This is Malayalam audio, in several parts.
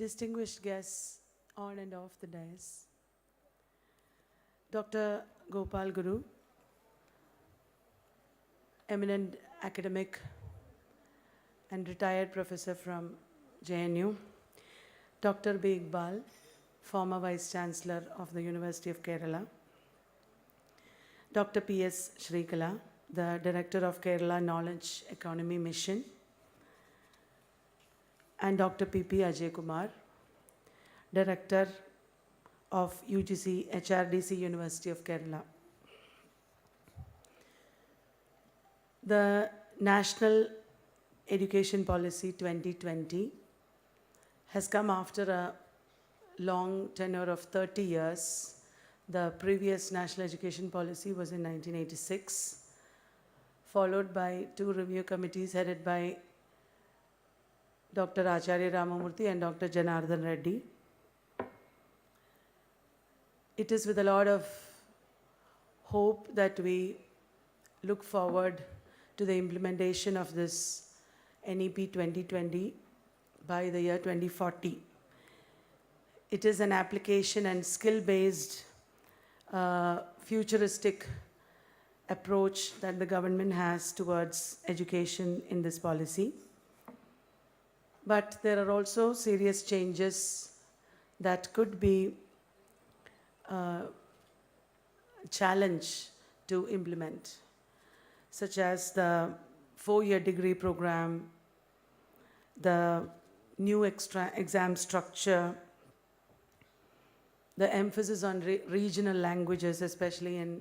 distinguished guests on and off the dais, Dr. Gopal Guru, eminent academic and retired professor from JNU, Dr. B. Iqbal, former Vice Chancellor of the University of Kerala, Dr. P.S. Shrikala, the Director of Kerala Knowledge Economy Mission, and Dr. P.P. Ajay Kumar, Director of UGC HRDC University of Kerala. The National Education Policy 2020 has come after a long tenure of 30 years. The previous National Education Policy was in 1986, followed by two review committees headed by Dr. Acharya Ramamurthy and Dr. Janardhan Reddy. It is with a lot of hope that we look forward to the implementation of this NEP 2020 by the year 2040. It is an application and skill-based, futuristic approach that the government has towards education in this policy. But there are also serious changes that could be a challenge to implement, such as the 4-year degree program, the new extra exam structure, the emphasis on regional languages, especially in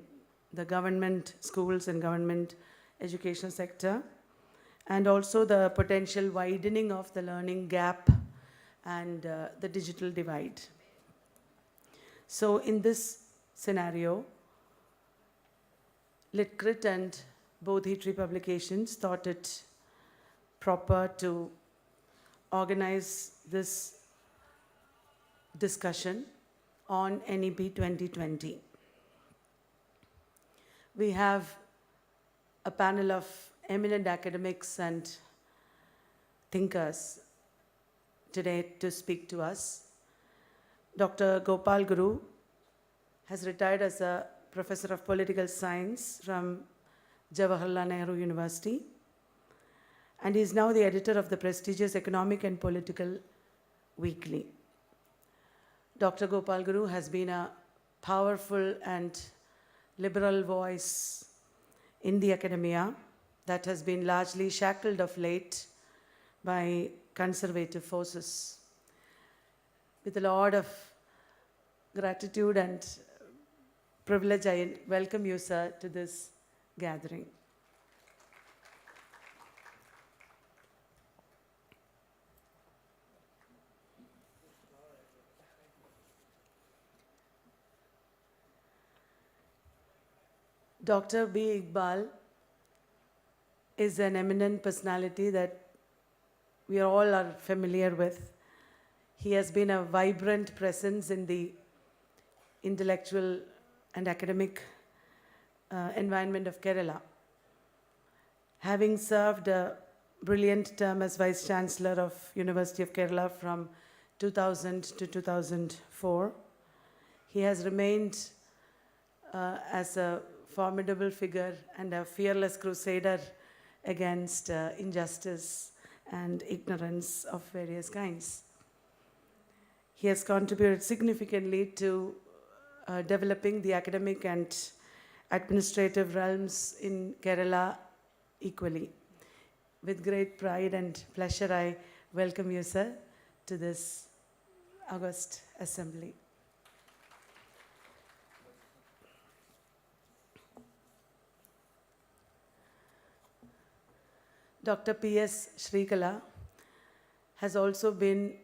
the government schools and government education sector, and also the potential widening of the learning gap and the digital divide. So in this scenario, LitCrit and both Hitri publications thought it proper to organize this discussion on NEP 2020. We have a panel of eminent academics and thinkers today to speak to us. Dr. Gopal Guru has retired as a professor of political science from Jawaharlal Nehru University, and he is now the editor of the prestigious Economic and Political Weekly. Dr. Gopal Guru has been a powerful and liberal voice in the academia that has been largely shackled of late by conservative forces. With a lot of gratitude and privilege, I welcome you, sir, to this gathering. Dr. B. Iqbal is an eminent personality that we all are familiar with. He has been a vibrant presence in the intellectual and academic environment of Kerala. Having served a brilliant term as Vice Chancellor of University of Kerala from 2000 to 2004, he has remained as a formidable figure and a fearless crusader against injustice and ignorance of various kinds. He has contributed significantly to developing the academic and administrative realms in Kerala equally. With great pride and pleasure, I welcome you, sir, to this august assembly. Dr. P.S. Shrikala has also been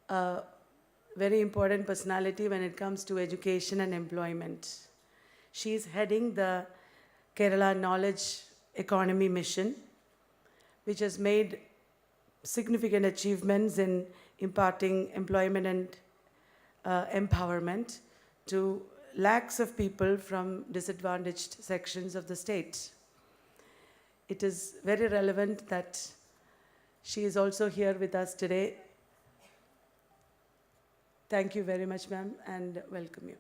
a very important personality when it comes to education and employment. She is heading the Kerala Knowledge Economy Mission, which has made significant achievements in imparting employment and empowerment to lakhs of people from disadvantaged sections of the state. It is very relevant that she is also here with us today Thank you very much, ma'am, and welcome you.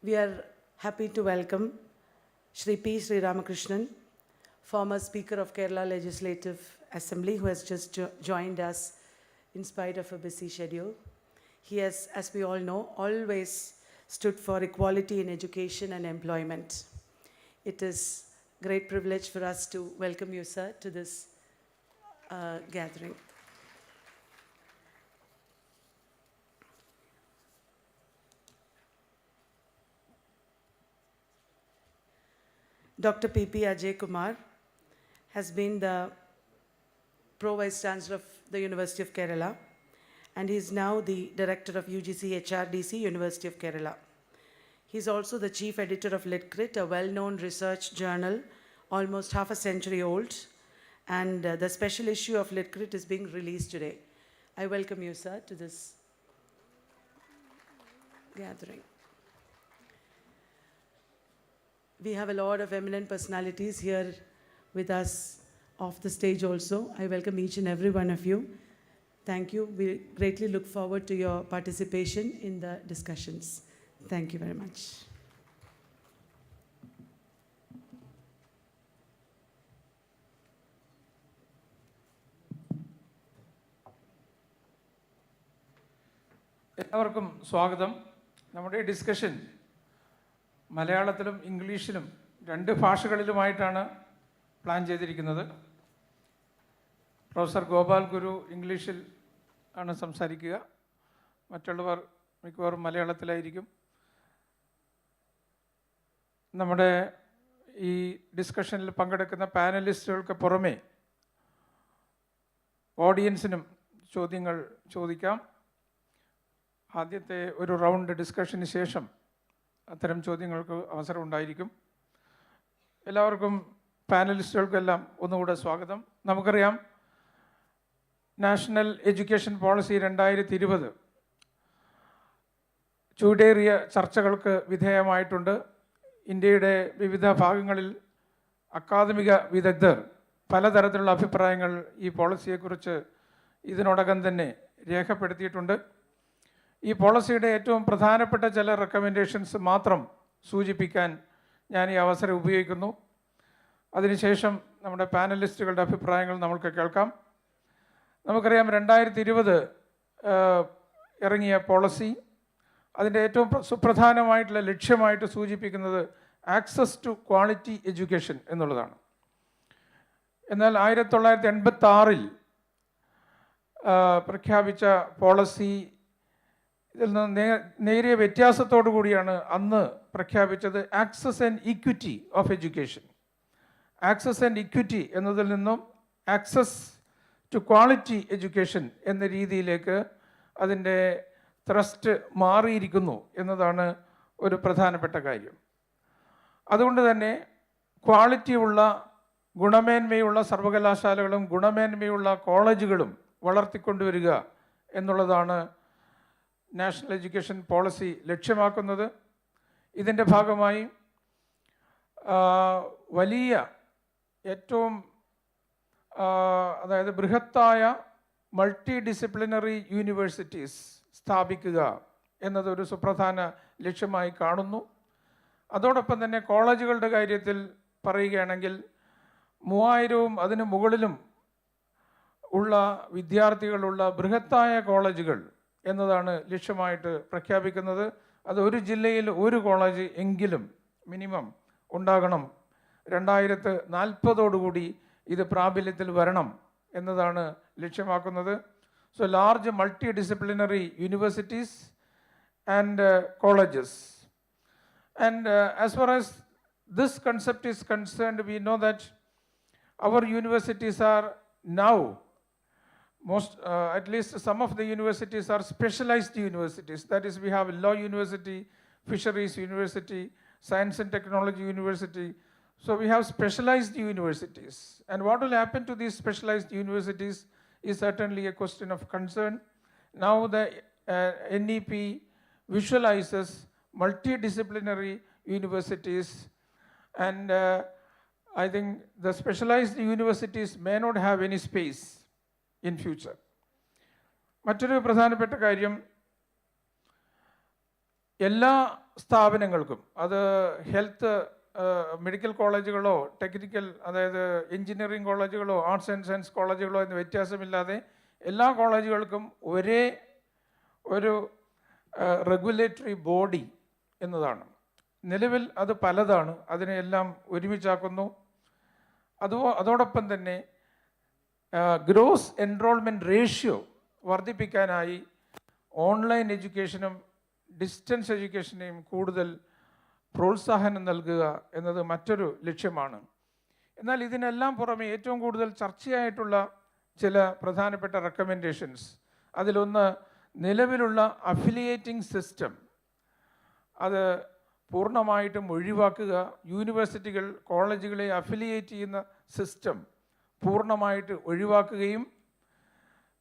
We are happy to welcome Shri P. Sri Ramakrishnan, former Speaker of Kerala Legislative Assembly, who has just joined us in spite of a busy schedule. He has, as we all know, always stood for equality in education and employment. It is a great privilege for us to welcome you, sir, to this gathering. Dr. P.P. Ajay Kumar has been the Pro-Vice Chancellor of the University of Kerala, and he is now the Director of UGC HRDC, University of Kerala. He is also the Chief Editor of LitCrit, a well-known research journal, almost half a century old, and the special issue of LitCrit is being released today. I welcome you, sir, to this gathering. We have a lot of eminent personalities here with us off the stage also. I welcome each and every one of you. Thank you. We greatly look forward to your participation in the discussions. Thank you very much. എല്ലാവർക്കും സ്വാഗതം. നമ്മുടെ ഡിസ്കഷൻ മലയാളത്തിലും ഇംഗ്ലീഷിലും രണ്ട് ഭാഷകളിലുമായിട്ടാണ് പ്ലാൻ ചെയ്തിരിക്കുന്നത്. പ്രൊഫസർ ഗോപാൽ ഗുരു ഇംഗ്ലീഷിൽ ആണ് സംസാരിക്കുക, മറ്റുള്ളവർ മിക്കവാറും മലയാളത്തിലായിരിക്കും. നമ്മുടെ ഈ ഡിസ്കഷനിൽ പങ്കെടുക്കുന്ന പാനലിസ്റ്റുകൾക്ക് പുറമെ ഓഡിയൻസിനും ചോദ്യങ്ങൾ ചോദിക്കാം. ആദ്യത്തെ ഒരു റൗണ്ട് ഡിസ്കഷന് ശേഷം അത്തരം ചോദ്യങ്ങൾക്ക് അവസരം ഉണ്ടായിരിക്കും. എല്ലാവർക്കും പാനലിസ്റ്റുകൾക്കെല്ലാം ഒന്നുകൂടെ സ്വാഗതം. നമുക്കറിയാം, നാഷണൽ എഡ്യൂക്കേഷൻ പോളിസി 2020 ചൂടേറിയ ചർച്ചകൾക്ക് വിധേയമായിട്ടുണ്ട്. ഇന്ത്യയുടെ വിവിധ ഭാഗങ്ങളിൽ അക്കാദമിക വിദഗ്ധർ പലതരത്തിലുള്ള അഭിപ്രായങ്ങൾ ഈ പോളിസിയെക്കുറിച്ച് ഇതിനോടകം തന്നെ രേഖപ്പെടുത്തിയിട്ടുണ്ട്. ഈ പോളിസിയുടെ ഏറ്റവും പ്രധാനപ്പെട്ട ചില റെക്കമെൻഡേഷൻസ് മാത്രം സൂചിപ്പിക്കാൻ ഞാൻ ഈ അവസരം ഉപയോഗിക്കുന്നു. അതിനുശേഷം നമ്മുടെ പാനലിസ്റ്റുകളുടെ അഭിപ്രായങ്ങൾ നമുക്ക് കേൾക്കാം. നമുക്കറിയാം, 2020 ഇറങ്ങിയ പോളിസി അതിൻ്റെ ഏറ്റവും സുപ്രധാനമായിട്ടുള്ള ലക്ഷ്യമായിട്ട് സൂചിപ്പിക്കുന്നത് ആക്സസ് ടു ക്വാളിറ്റി എഡ്യൂക്കേഷൻ എന്നുള്ളതാണ്. എന്നാൽ 1986 പ്രഖ്യാപിച്ച പോളിസി ഇതിൽ നിന്ന് നേരിയ വ്യത്യാസത്തോടു കൂടിയാണ് അന്ന് പ്രഖ്യാപിച്ചത് access and equity of education. Access and equity എന്നതിൽ നിന്നും ആക്സസ് ടു ക്വാളിറ്റി എഡ്യൂക്കേഷൻ എന്ന രീതിയിലേക്ക് അതിൻ്റെ ത്രസ്റ്റ് മാറിയിരിക്കുന്നു എന്നതാണ് ഒരു പ്രധാനപ്പെട്ട കാര്യം. അതുകൊണ്ട് തന്നെ ക്വാളിറ്റിയുള്ള ഗുണമേന്മയുള്ള സർവകലാശാലകളും ഗുണമേന്മയുള്ള കോളേജുകളും വളർത്തിക്കൊണ്ടുവരിക എന്നുള്ളതാണ് നാഷണൽ എഡ്യൂക്കേഷൻ പോളിസി ലക്ഷ്യമാക്കുന്നത്. ഇതിൻ്റെ ഭാഗമായി വലിയ ഏറ്റവും അതായത് ബൃഹത്തായ മൾട്ടി ഡിസിപ്ലിനറി യൂണിവേഴ്സിറ്റീസ് സ്ഥാപിക്കുക എന്നതൊരു സുപ്രധാന ലക്ഷ്യമായി കാണുന്നു. അതോടൊപ്പം തന്നെ കോളേജുകളുടെ കാര്യത്തിൽ പറയുകയാണെങ്കിൽ 3000-ഉം അതിന് മുകളിലും ഉള്ള വിദ്യാർത്ഥികളുള്ള ബൃഹത്തായ കോളേജുകൾ എന്നതാണ് ലക്ഷ്യമായിട്ട് പ്രഖ്യാപിക്കുന്നത്. അത് ഒരു ജില്ലയിൽ ഒരു കോളേജ് എങ്കിലും മിനിമം ഉണ്ടാകണം. 2040 ഇത് പ്രാബല്യത്തിൽ വരണം എന്നതാണ് ലക്ഷ്യമാക്കുന്നത്. So large multi disciplinary universities and colleges. And as far as this concept is concerned, we know that our universities are now at least some of the universities are specialized universities. That is, we have Law University, Fisheries University, Science and Technology University. So we have specialized universities. And what will happen to these specialized universities is certainly a question of concern. Now the NEP visualizes multidisciplinary universities, and I think the specialized universities may not have any space in future. മറ്റൊരു പ്രധാനപ്പെട്ട കാര്യം, എല്ലാ സ്ഥാപനങ്ങൾക്കും, അത് ഹെൽത്ത് മെഡിക്കൽ കോളേജുകളോ ടെക്നിക്കൽ, അതായത് എഞ്ചിനീയറിംഗ് കോളേജുകളോ ആർട്സ് ആൻഡ് സയൻസ് കോളേജുകളോ എന്ന് വ്യത്യാസമില്ലാതെ എല്ലാ കോളേജുകൾക്കും ഒരേ ഒരു റെഗുലേറ്ററി ബോഡി എന്നതാണ്. നിലവിൽ അത് പലതാണ്, അതിനെയെല്ലാം ഒരുമിച്ചാക്കുന്നു. അതോടൊപ്പം തന്നെ ഗ്രോസ് എൻറോൾമെൻറ്റ് റേഷ്യോ വർദ്ധിപ്പിക്കാനായി ഓൺലൈൻ എഡ്യൂക്കേഷനും ഡിസ്റ്റൻസ് എഡ്യൂക്കേഷനെയും കൂടുതൽ പ്രോത്സാഹനം നൽകുക എന്നത് മറ്റൊരു ലക്ഷ്യമാണ്. എന്നാൽ ഇതിനെല്ലാം പുറമെ ഏറ്റവും കൂടുതൽ ചർച്ചയായിട്ടുള്ള ചില പ്രധാനപ്പെട്ട റെക്കമെൻഡേഷൻസ്, അതിലൊന്ന് നിലവിലുള്ള അഫിലിയേറ്റിംഗ് സിസ്റ്റം അത് പൂർണ്ണമായിട്ടും ഒഴിവാക്കുക. യൂണിവേഴ്സിറ്റികൾ കോളേജുകളെ അഫിലിയേറ്റ് ചെയ്യുന്ന സിസ്റ്റം പൂർണ്ണമായിട്ട് ഒഴിവാക്കുകയും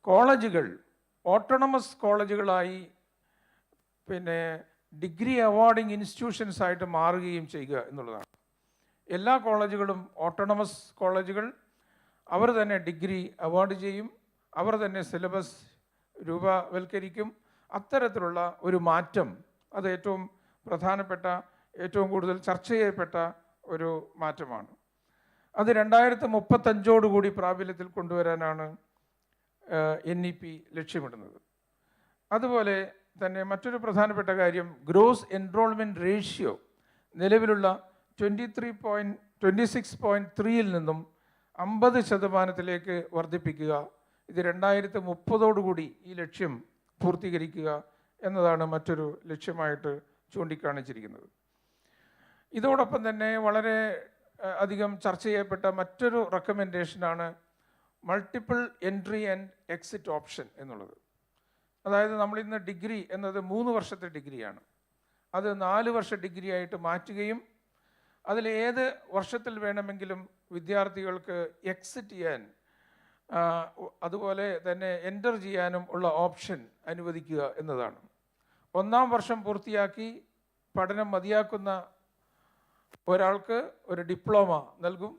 കോളേജുകൾ ഓട്ടോണമസ് കോളേജുകളായി ഡിഗ്രി അവാർഡിംഗ് ഇൻസ്റ്റിറ്റ്യൂഷൻസ് ആയിട്ട് മാറുകയും ചെയ്യുക എന്നുള്ളതാണ്. എല്ലാ കോളേജുകളും ഓട്ടോണമസ് കോളേജുകൾ, അവർ തന്നെ ഡിഗ്രി അവാർഡ് ചെയ്യും, അവർ തന്നെ സിലബസ് രൂപവൽക്കരിക്കും. അത്തരത്തിലുള്ള ഒരു മാറ്റം അത് ഏറ്റവും പ്രധാനപ്പെട്ട, ഏറ്റവും കൂടുതൽ ചർച്ച ചെയ്യപ്പെട്ട ഒരു മാറ്റമാണ്. അത് 2035 പ്രാബല്യത്തിൽ കൊണ്ടുവരാനാണ് NEP ലക്ഷ്യമിടുന്നത്. അതുപോലെ തന്നെ മറ്റൊരു പ്രധാനപ്പെട്ട കാര്യം, ഗ്രോസ് എൻറോൾമെൻറ്റ് റേഷ്യോ നിലവിലുള്ള 26.3 നിന്നും 50% വർദ്ധിപ്പിക്കുക. ഇത് 2030 ഈ ലക്ഷ്യം പൂർത്തീകരിക്കുക എന്നതാണ് മറ്റൊരു ലക്ഷ്യമായിട്ട് ചൂണ്ടിക്കാണിച്ചിരിക്കുന്നത്. ഇതോടൊപ്പം തന്നെ വളരെ അധികം ചർച്ച ചെയ്യപ്പെട്ട മറ്റൊരു റെക്കമെൻഡേഷനാണ് multiple entry and exit option എന്നുള്ളത്. അതായത് നമ്മളിന്ന് ഡിഗ്രി എന്നത് 3 വർഷത്തെ ഡിഗ്രിയാണ്, അത് 4 വർഷ ഡിഗ്രി ആയിട്ട് മാറ്റുകയും അതിൽ ഏത് വർഷത്തിൽ വേണമെങ്കിലും വിദ്യാർത്ഥികൾക്ക് എക്സിറ്റ് ചെയ്യാൻ അതുപോലെ തന്നെ എൻ്റർ ചെയ്യാനും ഉള്ള ഓപ്ഷൻ അനുവദിക്കുക എന്നതാണ്. 1-ാം വർഷം പൂർത്തിയാക്കി പഠനം മതിയാക്കുന്ന ഒരാൾക്ക് ഒരു ഡിപ്ലോമ നൽകും.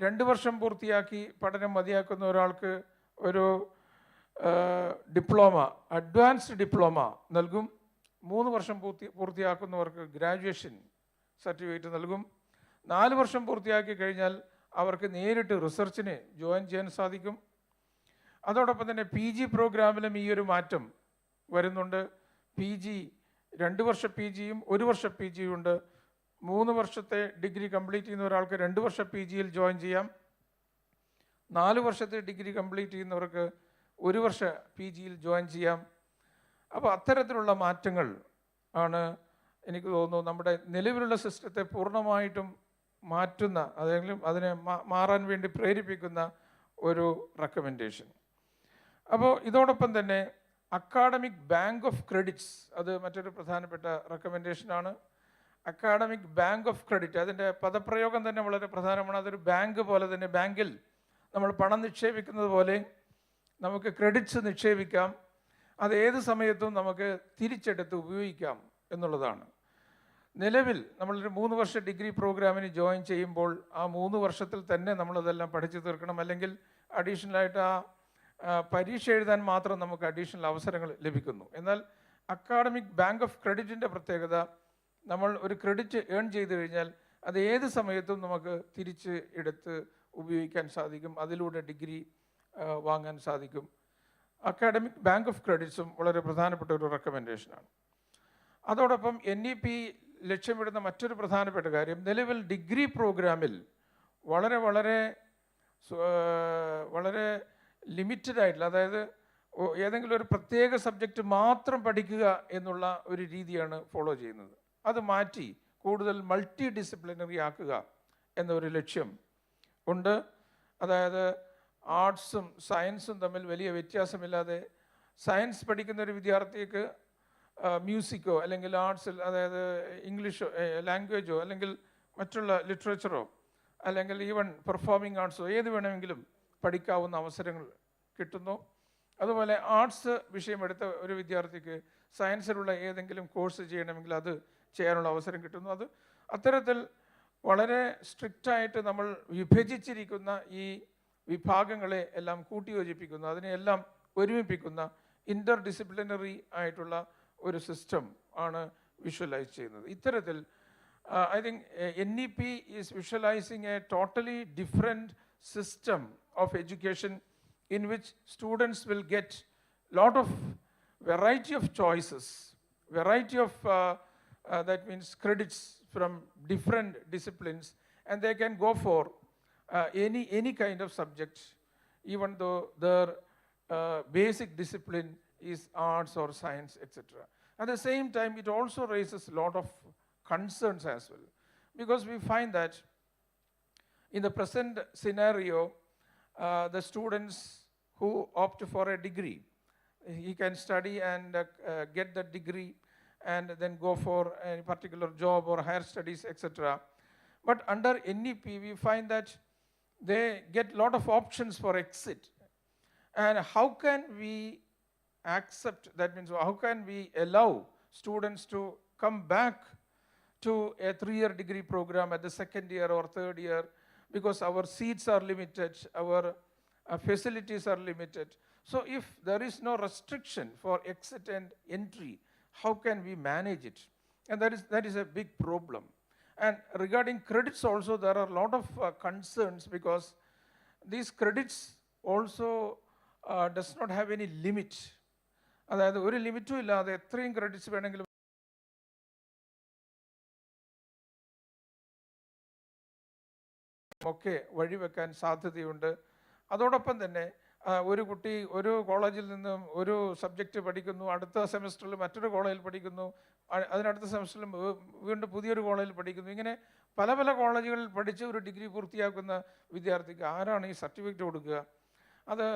2 വർഷം പൂർത്തിയാക്കി പഠനം മതിയാക്കുന്ന ഒരാൾക്ക് ഒരു ഡിപ്ലോമ, അഡ്വാൻസ്ഡ് ഡിപ്ലോമ നൽകും. 3 വർഷം പൂർത്തിയാക്കുന്നവർക്ക് ഗ്രാജുവേഷൻ സർട്ടിഫിക്കറ്റ് നൽകും. 4 വർഷം പൂർത്തിയാക്കി കഴിഞ്ഞാൽ അവർക്ക് നേരിട്ട് റിസർച്ചിന് ജോയിൻ ചെയ്യാൻ സാധിക്കും. അതോടൊപ്പം തന്നെ PG പ്രോഗ്രാമിലും ഈ ഒരു മാറ്റം വരുന്നുണ്ട്. PG 2 വർഷ PGയും 1 വർഷ PGയും ഉണ്ട്. 3 വർഷത്തെ ഡിഗ്രി കംപ്ലീറ്റ് ചെയ്യുന്ന ഒരാൾക്ക് 2 വർഷ PGയിൽ ജോയിൻ ചെയ്യാം. 4 വർഷത്തെ ഡിഗ്രി കംപ്ലീറ്റ് ചെയ്യുന്നവർക്ക് 1 വർഷ PGയിൽ ജോയിൻ ചെയ്യാം. അപ്പോൾ അത്തരത്തിലുള്ള മാറ്റങ്ങൾ ആണ് എനിക്ക് തോന്നുന്നു നമ്മുടെ നിലവിലുള്ള സിസ്റ്റത്തെ പൂർണ്ണമായിട്ടും മാറ്റുന്ന, അതെങ്കിലും അതിനെ മാറാൻ വേണ്ടി പ്രേരിപ്പിക്കുന്ന ഒരു റെക്കമെൻഡേഷൻ. അപ്പോൾ ഇതോടൊപ്പം തന്നെ അക്കാഡമിക് ബാങ്ക് ഓഫ് ക്രെഡിറ്റ്സ്, അത് മറ്റൊരു പ്രധാനപ്പെട്ട റെക്കമെൻഡേഷനാണ്. അക്കാഡമിക് ബാങ്ക് ഓഫ് ക്രെഡിറ്റ്, അതിൻ്റെ പദപ്രയോഗം തന്നെ വളരെ പ്രധാനമാണ്. അതൊരു ബാങ്ക് പോലെ തന്നെ, ബാങ്കിൽ നമ്മൾ പണം നിക്ഷേപിക്കുന്നത് പോലെ നമുക്ക് ക്രെഡിറ്റ്സ് നിക്ഷേപിക്കാം. അത് ഏത് സമയത്തും നമുക്ക് തിരിച്ചെടുത്ത് ഉപയോഗിക്കാം എന്നുള്ളതാണ്. നിലവിൽ നമ്മളൊരു 3 വർഷ ഡിഗ്രി പ്രോഗ്രാമിന് ജോയിൻ ചെയ്യുമ്പോൾ ആ 3 വർഷത്തിൽ തന്നെ നമ്മളതെല്ലാം പഠിച്ചു തീർക്കണം. അല്ലെങ്കിൽ അഡീഷണലായിട്ട് ആ പരീക്ഷ എഴുതാൻ മാത്രം നമുക്ക് അഡീഷണൽ അവസരങ്ങൾ ലഭിക്കുന്നു. എന്നാൽ അക്കാഡമിക് ബാങ്ക് ഓഫ് ക്രെഡിറ്റിൻ്റെ പ്രത്യേകത, നമ്മൾ ഒരു ക്രെഡിറ്റ് ഏൺ ചെയ്ത് കഴിഞ്ഞാൽ അത് ഏത് സമയത്തും നമുക്ക് തിരിച്ച് എടുത്ത് ഉപയോഗിക്കാൻ സാധിക്കും. അതിലൂടെ ഡിഗ്രി വാങ്ങാൻ സാധിക്കും. അക്കാഡമിക് ബാങ്ക് ഓഫ് ക്രെഡിറ്റ്സും വളരെ പ്രധാനപ്പെട്ട ഒരു റെക്കമെൻഡേഷനാണ്. അതോടൊപ്പം NEP ലക്ഷ്യമിടുന്ന മറ്റൊരു പ്രധാനപ്പെട്ട കാര്യം, നിലവിൽ ഡിഗ്രി പ്രോഗ്രാമിൽ വളരെ വളരെ വളരെ ലിമിറ്റഡ് ആയിട്ടുള്ള, അതായത് ഏതെങ്കിലും ഒരു പ്രത്യേക സബ്ജക്റ്റ് മാത്രം പഠിക്കുക എന്നുള്ള ഒരു രീതിയാണ് ഫോളോ ചെയ്യുന്നത്. അത് മാറ്റി കൂടുതൽ മൾട്ടി ഡിസിപ്ലിനറി ആക്കുക എന്നൊരു ലക്ഷ്യം ഉണ്ട്. അതായത് ആർട്സും സയൻസും തമ്മിൽ വലിയ വ്യത്യാസമില്ലാതെ സയൻസ് പഠിക്കുന്ന ഒരു വിദ്യാർത്ഥിക്ക് മ്യൂസിക്കോ അല്ലെങ്കിൽ ആർട്സിൽ, അതായത് ഇംഗ്ലീഷോ ലാംഗ്വേജോ അല്ലെങ്കിൽ മറ്റുള്ള ലിറ്ററേച്ചറോ അല്ലെങ്കിൽ ഈവൻ പെർഫോമിംഗ് ആർട്സോ ഏത് വേണമെങ്കിലും പഠിക്കാവുന്ന അവസരങ്ങൾ കിട്ടുന്നു. അതുപോലെ ആർട്സ് വിഷയമെടുത്ത ഒരു വിദ്യാർത്ഥിക്ക് സയൻസിലുള്ള ഏതെങ്കിലും കോഴ്സ് ചെയ്യണമെങ്കിൽ അത് ചെയ്യാനുള്ള അവസരം കിട്ടുന്നു. അത് അത്തരത്തിൽ വളരെ സ്ട്രിക്റ്റായിട്ട് നമ്മൾ വിഭജിച്ചിരിക്കുന്ന ഈ വിഭാഗങ്ങളെ എല്ലാം കൂട്ടിയോജിപ്പിക്കുന്ന, അതിനെയെല്ലാം ഒരുമിപ്പിക്കുന്ന ഇൻ്റർ ഡിസിപ്ലിനറി ആയിട്ടുള്ള ഒരു സിസ്റ്റം ആണ് വിഷ്വലൈസ് ചെയ്യുന്നത്. ഇത്തരത്തിൽ I think NEP is visualizing a totally different system of education in which students will get lot of variety of choices, variety of that means credits from different disciplines, and they can go for any kind of subject, even though their basic discipline is arts or science, etc. At the same time, it also raises a lot of concerns as well, because we find that in the present scenario, the students who opt for a degree, he can study and get that degree and then go for a particular job or higher studies, etc. But under NEP, we find that they get a lot of options for exit. And how can we accept, that means how can we allow students to come back to a 3-year degree program at the second year or third year, because our seats are limited, our facilities are limited. So if there is no restriction for exit and entry, how can we manage it? And that is a big problem. And regarding credits also, there are a lot of concerns, because these credits also does not have any limit. അതായത് ഒരു ലിമിറ്റും ഇല്ലാതെ എത്രയും ക്രെഡിറ്റ്സ് വേണമെങ്കിലും ഒക്കെ വഴിവെക്കാൻ സാധ്യതയുണ്ട്. അതോടൊപ്പം തന്നെ ഒരു കുട്ടി ഒരു കോളേജിൽ നിന്നും ഒരു സബ്ജക്റ്റ് പഠിക്കുന്നു, അടുത്ത സെമസ്റ്ററിൽ മറ്റൊരു കോളേജിൽ പഠിക്കുന്നു, അതിനടുത്ത സെമസ്റ്ററിൽ വീണ്ടും പുതിയൊരു കോളേജിൽ പഠിക്കുന്നു. ഇങ്ങനെ പല പല കോളേജുകളിൽ പഠിച്ച് ഒരു ഡിഗ്രി പൂർത്തിയാക്കുന്ന വിദ്യാർത്ഥിക്ക് ആരാണ് ഈ സർട്ടിഫിക്കറ്റ് കൊടുക്കുക? അത്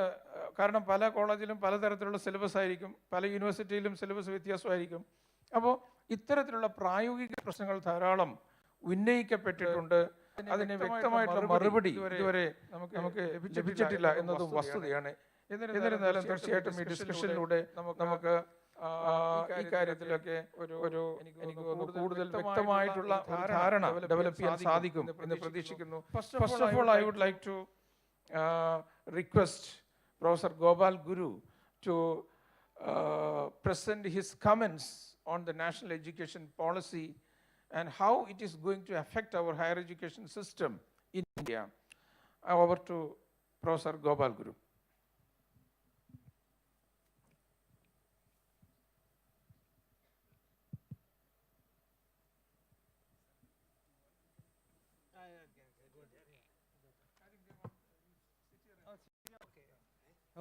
കാരണം പല കോളേജിലും പലതരത്തിലുള്ള സിലബസ് ആയിരിക്കും, പല യൂണിവേഴ്സിറ്റിയിലും സിലബസ് വ്യത്യാസമായിരിക്കും. അപ്പോൾ ഇത്തരത്തിലുള്ള പ്രായോഗിക പ്രശ്നങ്ങൾ ധാരാളം ഉന്നയിക്കപ്പെട്ടിട്ടുണ്ട്. അതിന് വ്യക്തമായിട്ടുള്ള മറുപടി ഇതുവരെ നമുക്ക് ലഭിച്ചിട്ടില്ല എന്നതും വസ്തുതയാണ്. എന്നിരുന്നാലും തീർച്ചയായിട്ടും ഈ ഡിസ്കഷനിലൂടെ നമുക്ക് ഈ കാര്യത്തിലൊക്കെ ഒരു എനിക്ക് തോന്നുന്നു കൂടുതൽ വ്യക്തമായിട്ടുള്ള ധാരണ ഡെവലപ്പ് ചെയ്യാൻ സാധിക്കും എന്ന് പ്രതീക്ഷിക്കുന്നു. First of all, I would like to request Professor Gopal Guru to present his comments on the national education policy and how it is going to affect our higher education system in India. Over to Professor Gopal Guru.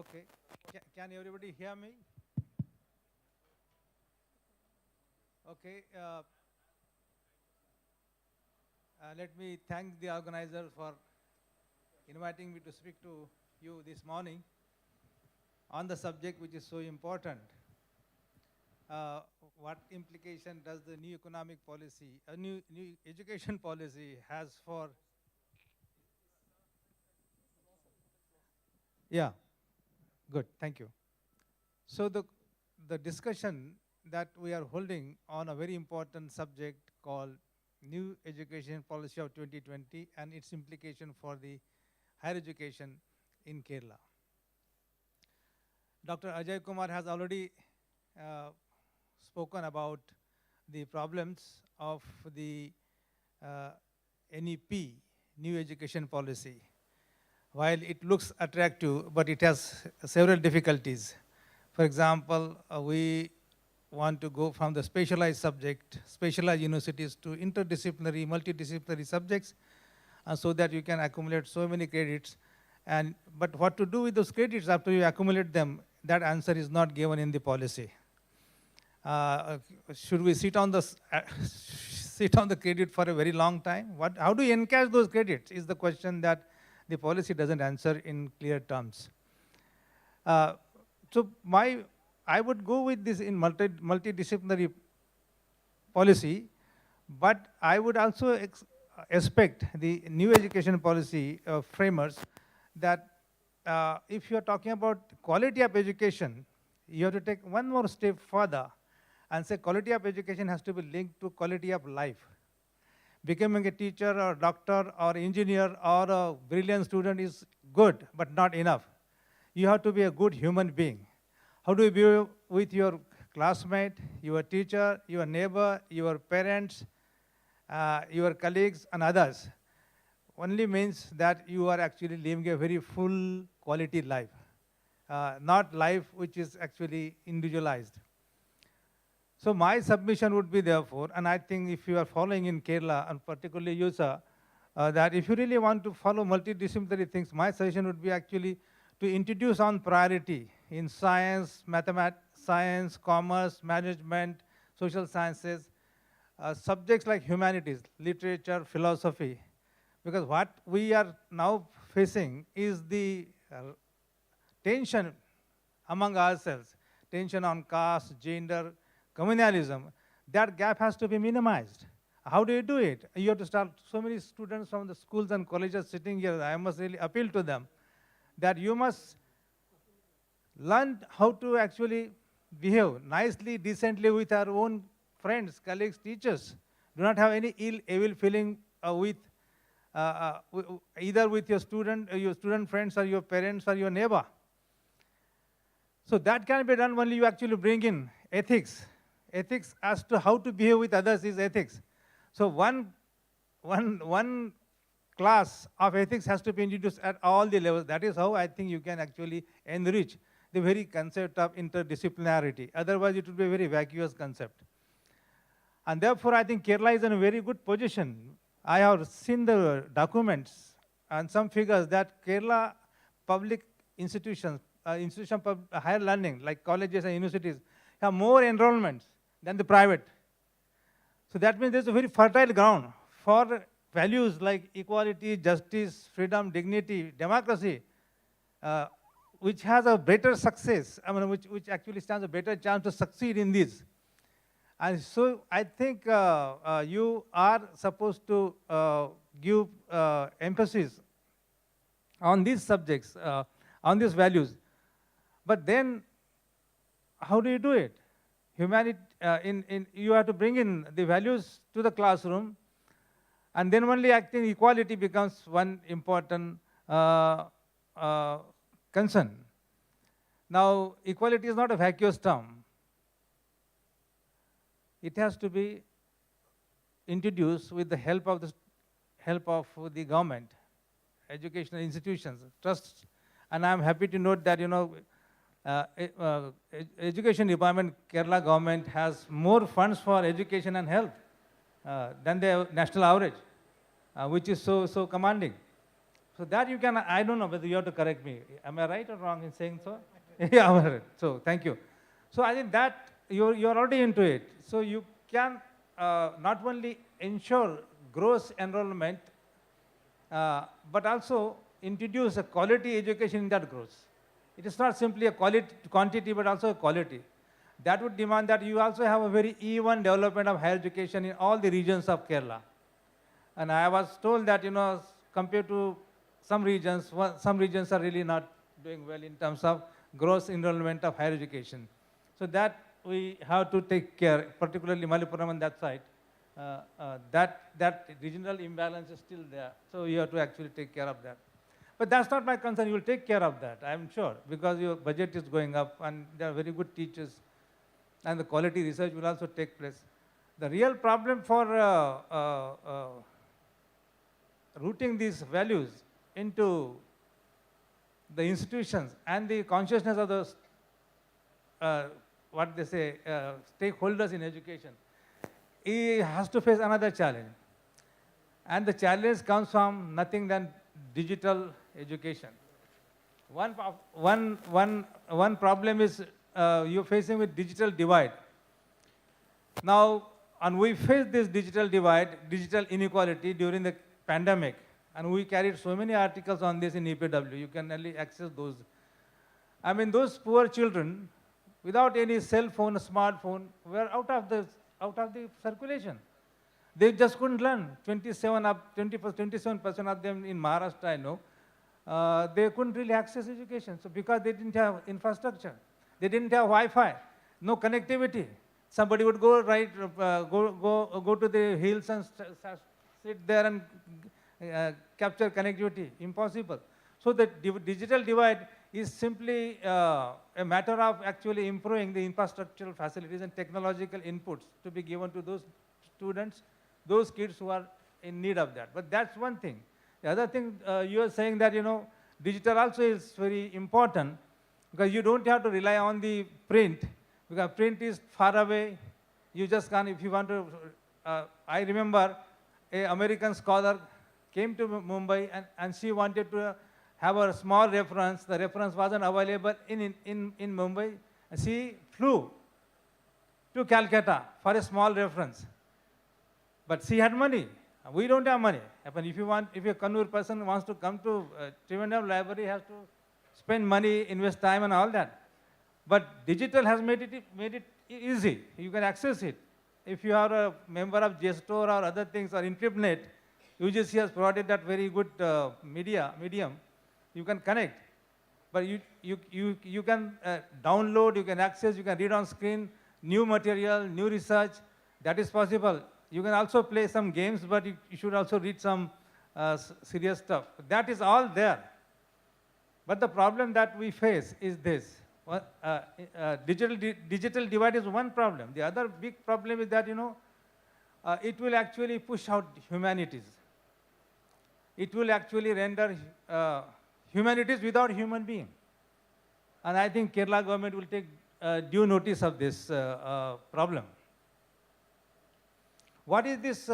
Okay. Can everybody hear me? Okay. Let me thank the organizers for inviting me to speak to you this morning on the subject which is so important. What implication does the new economic policy, new education policy has for? Yeah. Good, thank you. So the discussion that we are holding on a very important subject called New Education Policy of 2020 and its implication for the higher education in Kerala. Dr. Ajay Kumar has already spoken about the problems of the NEP, New Education Policy. While it looks attractive, but it has several difficulties. For example, we want to go from the specialized subject, specialized universities to interdisciplinary, multidisciplinary subjects, so that you can accumulate so many credits. But what to do with those credits after you accumulate them, that answer is not given in the policy. Should we sit on the credit for a very long time? How do you encash those credits is the question that the policy doesn't answer in clear terms. So I would go with this in multidisciplinary policy, but I would also expect the new education policy framers that if you are talking about quality of education, you have to take one more step further and say quality of education has to be linked to quality of life. Becoming a teacher or doctor or engineer or a brilliant student is good, but not enough. You have to be a good human being. How do you be with your classmate, your teacher, your neighbor, your parents, your colleagues and others? Only means that you are actually living a very full quality life, not life which is actually individualized. So my submission would be therefore, and I think if you are following in Kerala, and particularly you, sir, that if you really want to follow multidisciplinary things, my suggestion would be actually to introduce on priority in science, mathematics, science, commerce, management, social sciences, subjects like humanities, literature, philosophy. Because what we are now facing is the tension among ourselves, tension on caste, gender, communalism. That gap has to be minimized. How do you do it? You have to start, so many students from the schools and colleges sitting here, I must really appeal to them that you must learn how to actually behave nicely, decently with our own friends, colleagues, teachers. Do not have any evil feeling either with your student friends or your parents or your neighbor. So that can be done only you actually bring in ethics. Ethics as to how to behave with others is ethics. So one class of ethics has to be introduced at all the levels. That is how I think you can actually enrich the very concept of interdisciplinarity. Otherwise, it would be a very vacuous concept. And therefore, I think Kerala is in a very good position. I have seen the documents and some figures that Kerala public institutions, higher learning, like colleges and universities, have more enrollments than the private. So that means there's a very fertile ground for values like equality, justice, freedom, dignity, democracy, which has a better success, which actually stands a better chance to succeed in this. And so I think you are supposed to give emphasis on these subjects, on these values. But then, how do you do it? Humanity, you have to bring in the values to the classroom, and then only I think equality becomes one important concern. Now, equality is not a vacuous term. It has to be introduced with the help of the government, educational institutions, trusts, and I am happy to note that Education Department, Kerala government has more funds for education and health than the national average, which is so commanding. So that you can, I don't know whether you have to correct me. Am I right or wrong in saying so? Yeah, all right. So thank you. So I think that you're already into it. So you can not only ensure gross enrollment, but also introduce a quality education in that growth. It is not simply a quantity, but also a quality. That would demand that you also have a very even development of higher education in all the regions of Kerala. And I was told that, compared to some regions are really not doing well in terms of gross enrollment of higher education. So that we have to take care, particularly Malappuram on that side. That regional imbalance is still there. So you have to actually take care of that. But that's not my concern. You will take care of that, I'm sure, because your budget is going up and there are very good teachers and the quality research will also take place. The real problem for rooting these values into the institutions and the consciousness of the, stakeholders in education, he has to face another challenge. And the challenge comes from nothing than digital education. One problem is you're facing with digital divide. Now, and we faced this digital divide, digital inequality during the pandemic. And we carried so many articles on this in EPW. You can only access those. I mean, those poor children, without any cell phone, smartphone, were out of the circulation. They just couldn't learn. 27% of them in Maharashtra, I know, they couldn't really access education. So because they didn't have infrastructure, they didn't have Wi-Fi, no connectivity. Somebody would go go to the hills and sit there and capture connectivity. Impossible. So the digital divide is simply a matter of actually improving the infrastructural facilities and technological inputs to be given to those students, those kids who are in need of that. But that's one thing. The other thing, you are saying that, digital also is very important because you don't have to rely on the print, because print is far away. You just can't, if you want to, I remember an American scholar came to Mumbai and she wanted to have a small reference. The reference wasn't available in Mumbai. She flew to Calcutta for a small reference. But she had money. We don't have money. If a Kannur person wants to come to Thiruvanathapuram library, has to spend money, invest time and all that. But digital has made it easy. You can access it. If you are a member of JSTOR or other things or Encryptnet, UGC has provided that very good medium. You can connect. But you can download, you can access, you can read on screen, new material, new research. That is possible. You can also play some games, but you should also read some serious stuff. That is all there. But the problem that we face is this. Digital divide is one problem. The other big problem is that, it will actually push out humanities. It will actually render humanities without human being. And I think Kerala government will take due notice of this problem. What is this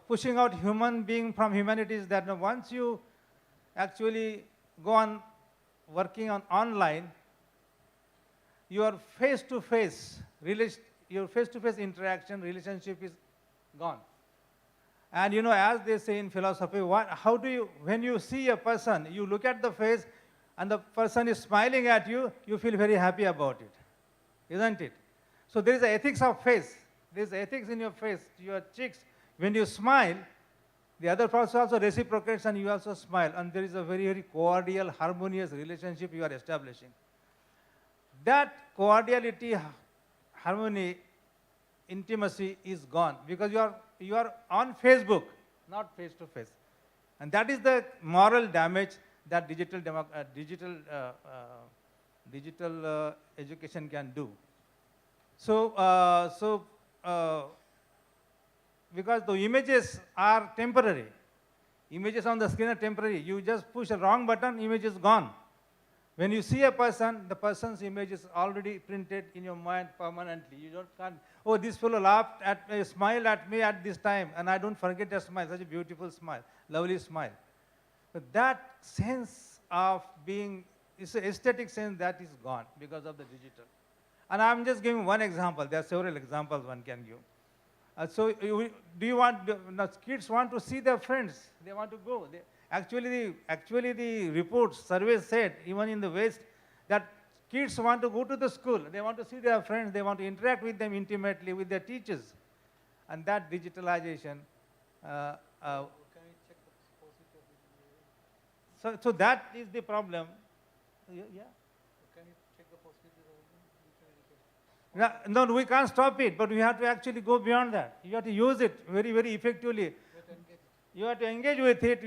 pushing out human being from humanities? That once you actually go on working on online, your face-to-face interaction, relationship is gone. And as they say in philosophy, when you see a person, you look at the face and the person is smiling at you, you feel very happy about it, isn't it? So there is an ethics of face. There is ethics in your face, your cheeks. When you smile, the other person also reciprocates and you also smile. And there is a very, very cordial, harmonious relationship you are establishing. That cordiality, harmony, intimacy is gone because you are on Facebook, not face to face. And that is the moral damage that digital education can do. So because the images are temporary. Images on the screen are temporary. You just push a wrong button, image is gone. When you see a person, the person's image is already printed in your mind permanently. You can't, oh, this fellow laughed at me, smiled at me at this time, and I don't forget that smile, such a beautiful smile, lovely smile. But that sense of being, it's an aesthetic sense that is gone because of the digital. And I'm just giving one example. There are several examples one can give. Kids want to see their friends. They want to go. Actually, the reports, surveys said, even in the West, that kids want to go to the school. They want to see their friends. They want to interact with them intimately, with their teachers. And that digitalization, so that is the problem. Yeah? Can you check the possibilities of no, we can't stop it, but we have to actually go beyond that. You have to use it very, very effectively. You have to engage with it.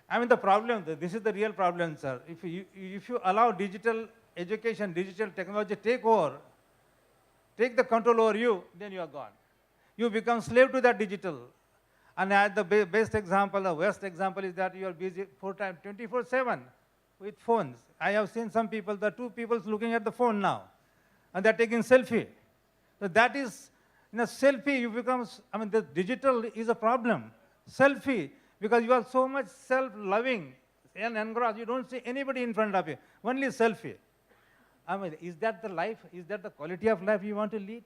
The problem, this is the real problem, sir. If you allow digital education, digital technology take the control over you, then you are gone. You become slave to that digital. And the best example, the worst example is that you are busy 24/7 with phones. I have seen some people, the two people looking at the phone now, and they're taking selfie. So that is, in a selfie, you become, the digital is a problem. Selfie, because you are so much self-loving and engrossed, you don't see anybody in front of you, only selfie. Is that the life? Is that the quality of life you want to lead?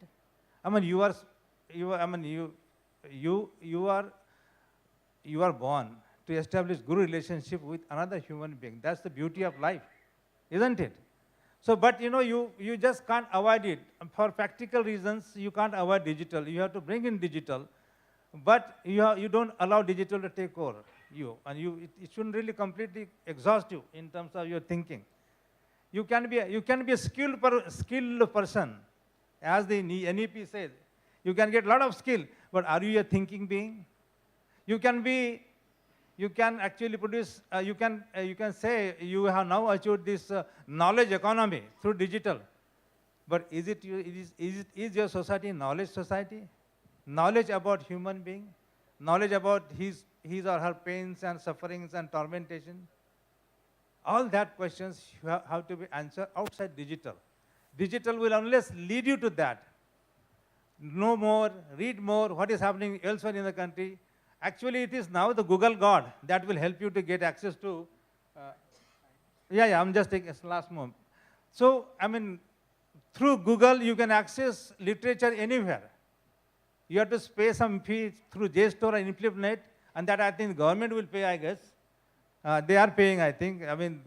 You are born to to establish good relationship with another human being. That's the beauty of life, isn't it? So, but you just can't avoid it. For practical reasons, you can't avoid digital. You have to bring in digital, but you don't allow digital to take over you, and it shouldn't really completely exhaust you in terms of your thinking. You can be a skilled person, as the NEP says. You can get a lot of skill, but are you a thinking being? You can actually produce, you can say you have now achieved this knowledge economy through digital. But is your society knowledge society? Knowledge about human being? Knowledge about his or her pains and sufferings and tormentation? All that questions have to be answered outside digital. Digital will unless lead you to that. Know more, read more, what is happening elsewhere in the country. Actually, it is now the Google God that will help you to get access to. I'm just taking a last moment. So, I mean, through Google, you can access literature anywhere. You have to pay some fee through JSTOR and InflipNet, and that I think the government will pay, I guess. They are paying, I think. I mean,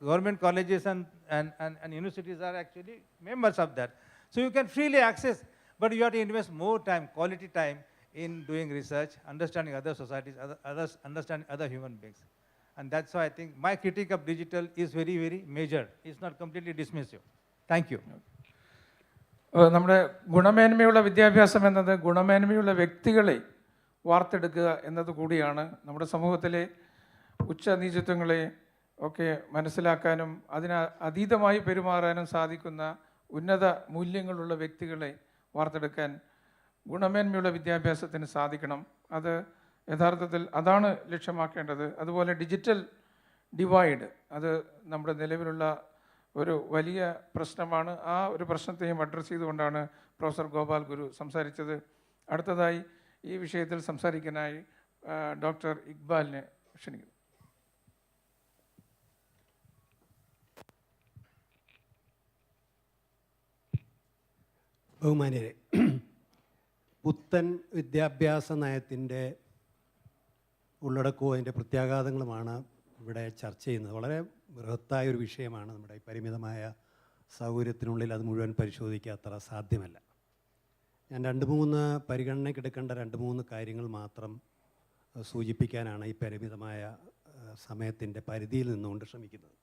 government colleges and universities are actually members of that. So you can freely access, but you have to invest more time, quality time, in doing research, understanding other societies, understanding other human beings. And that's why I think my critique of digital is very, very major. It's not completely dismissive. Thank you. നമ്മുടെ ഗുണമേന്മയുള്ള വിദ്യാഭ്യാസം എന്നത് ഗുണമേന്മയുള്ള വ്യക്തികളെ വാർത്തെടുക്കുക എന്നത് കൂടിയാണ്. നമ്മുടെ സമൂഹത്തിലെ ഉച്ചനീചത്വങ്ങളെ ഒക്കെ മനസ്സിലാക്കാനും അതിന് അതീതമായി പെരുമാറാനും സാധിക്കുന്ന ഉന്നത മൂല്യങ്ങളുള്ള വ്യക്തികളെ വാർത്തെടുക്കാൻ ഗുണമേന്മയുള്ള വിദ്യാഭ്യാസത്തിന് സാധിക്കണം. അത് യഥാർത്ഥത്തിൽ അതാണ് ലക്ഷ്യമാക്കേണ്ടത്. അതുപോലെ ഡിജിറ്റൽ ഡിവൈഡ് അത് നമ്മുടെ നിലവിലുള്ള ഒരു വലിയ പ്രശ്നമാണ്. ആ ഒരു പ്രശ്നത്തെയും അഡ്രസ്സ് ചെയ്തുകൊണ്ടാണ് പ്രൊഫസർ ഗോപാൽ ഗുരു സംസാരിച്ചത്. അടുത്തതായി ഈ വിഷയത്തിൽ സംസാരിക്കാനായി ഡോക്ടർ ഇക്ബാലിനെ ക്ഷണിക്കുന്നു. ബഹുമാന്യരെ, പുത്തൻ വിദ്യാഭ്യാസ നയത്തിൻ്റെ ഉള്ളടക്കവും അതിൻ്റെ പ്രത്യാഘാതങ്ങളുമാണ് ഇവിടെ ചർച്ച ചെയ്യുന്നത്. വളരെ ബൃഹത്തായ ഒരു വിഷയമാണ്. നമ്മുടെ ഈ പരിമിതമായ സൗകര്യത്തിനുള്ളിൽ അത് മുഴുവൻ പരിശോധിക്കുക അത്ര സാധ്യമല്ല. ഞാൻ പരിഗണനയ്ക്കെടുക്കേണ്ട 2-3 കാര്യങ്ങൾ മാത്രം സൂചിപ്പിക്കാനാണ് ഈ പരിമിതമായ സമയത്തിൻ്റെ പരിധിയിൽ നിന്നുകൊണ്ട് ശ്രമിക്കുന്നത്.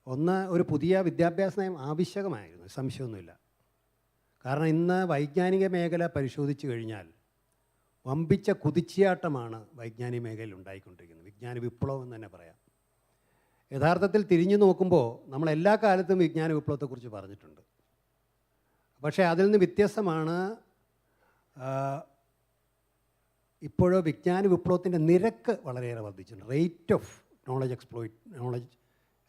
ഒന്ന്, ഒരു പുതിയ വിദ്യാഭ്യാസ നയം ആവശ്യകമായിരുന്നു, സംശയമൊന്നുമില്ല. കാരണം ഇന്ന് വൈജ്ഞാനിക മേഖല പരിശോധിച്ചു കഴിഞ്ഞാൽ വമ്പിച്ച കുതിച്ചുചാട്ടമാണ് വൈജ്ഞാനിക മേഖലയിൽ ഉണ്ടായിക്കൊണ്ടിരിക്കുന്നത്. വിജ്ഞാന വിപ്ലവം എന്ന് തന്നെ പറയാം. യഥാർത്ഥത്തിൽ തിരിഞ്ഞു നോക്കുമ്പോൾ നമ്മൾ എല്ലാ കാലത്തും വിജ്ഞാന വിപ്ലവത്തെക്കുറിച്ച് പറഞ്ഞിട്ടുണ്ട്. പക്ഷേ അതിൽ നിന്ന് വ്യത്യസ്തമാണ് ഇപ്പോഴോ വിജ്ഞാന വിപ്ലവത്തിൻ്റെ നിരക്ക് വളരെയേറെ വർദ്ധിച്ചിട്ടുണ്ട്. Rate of knowledge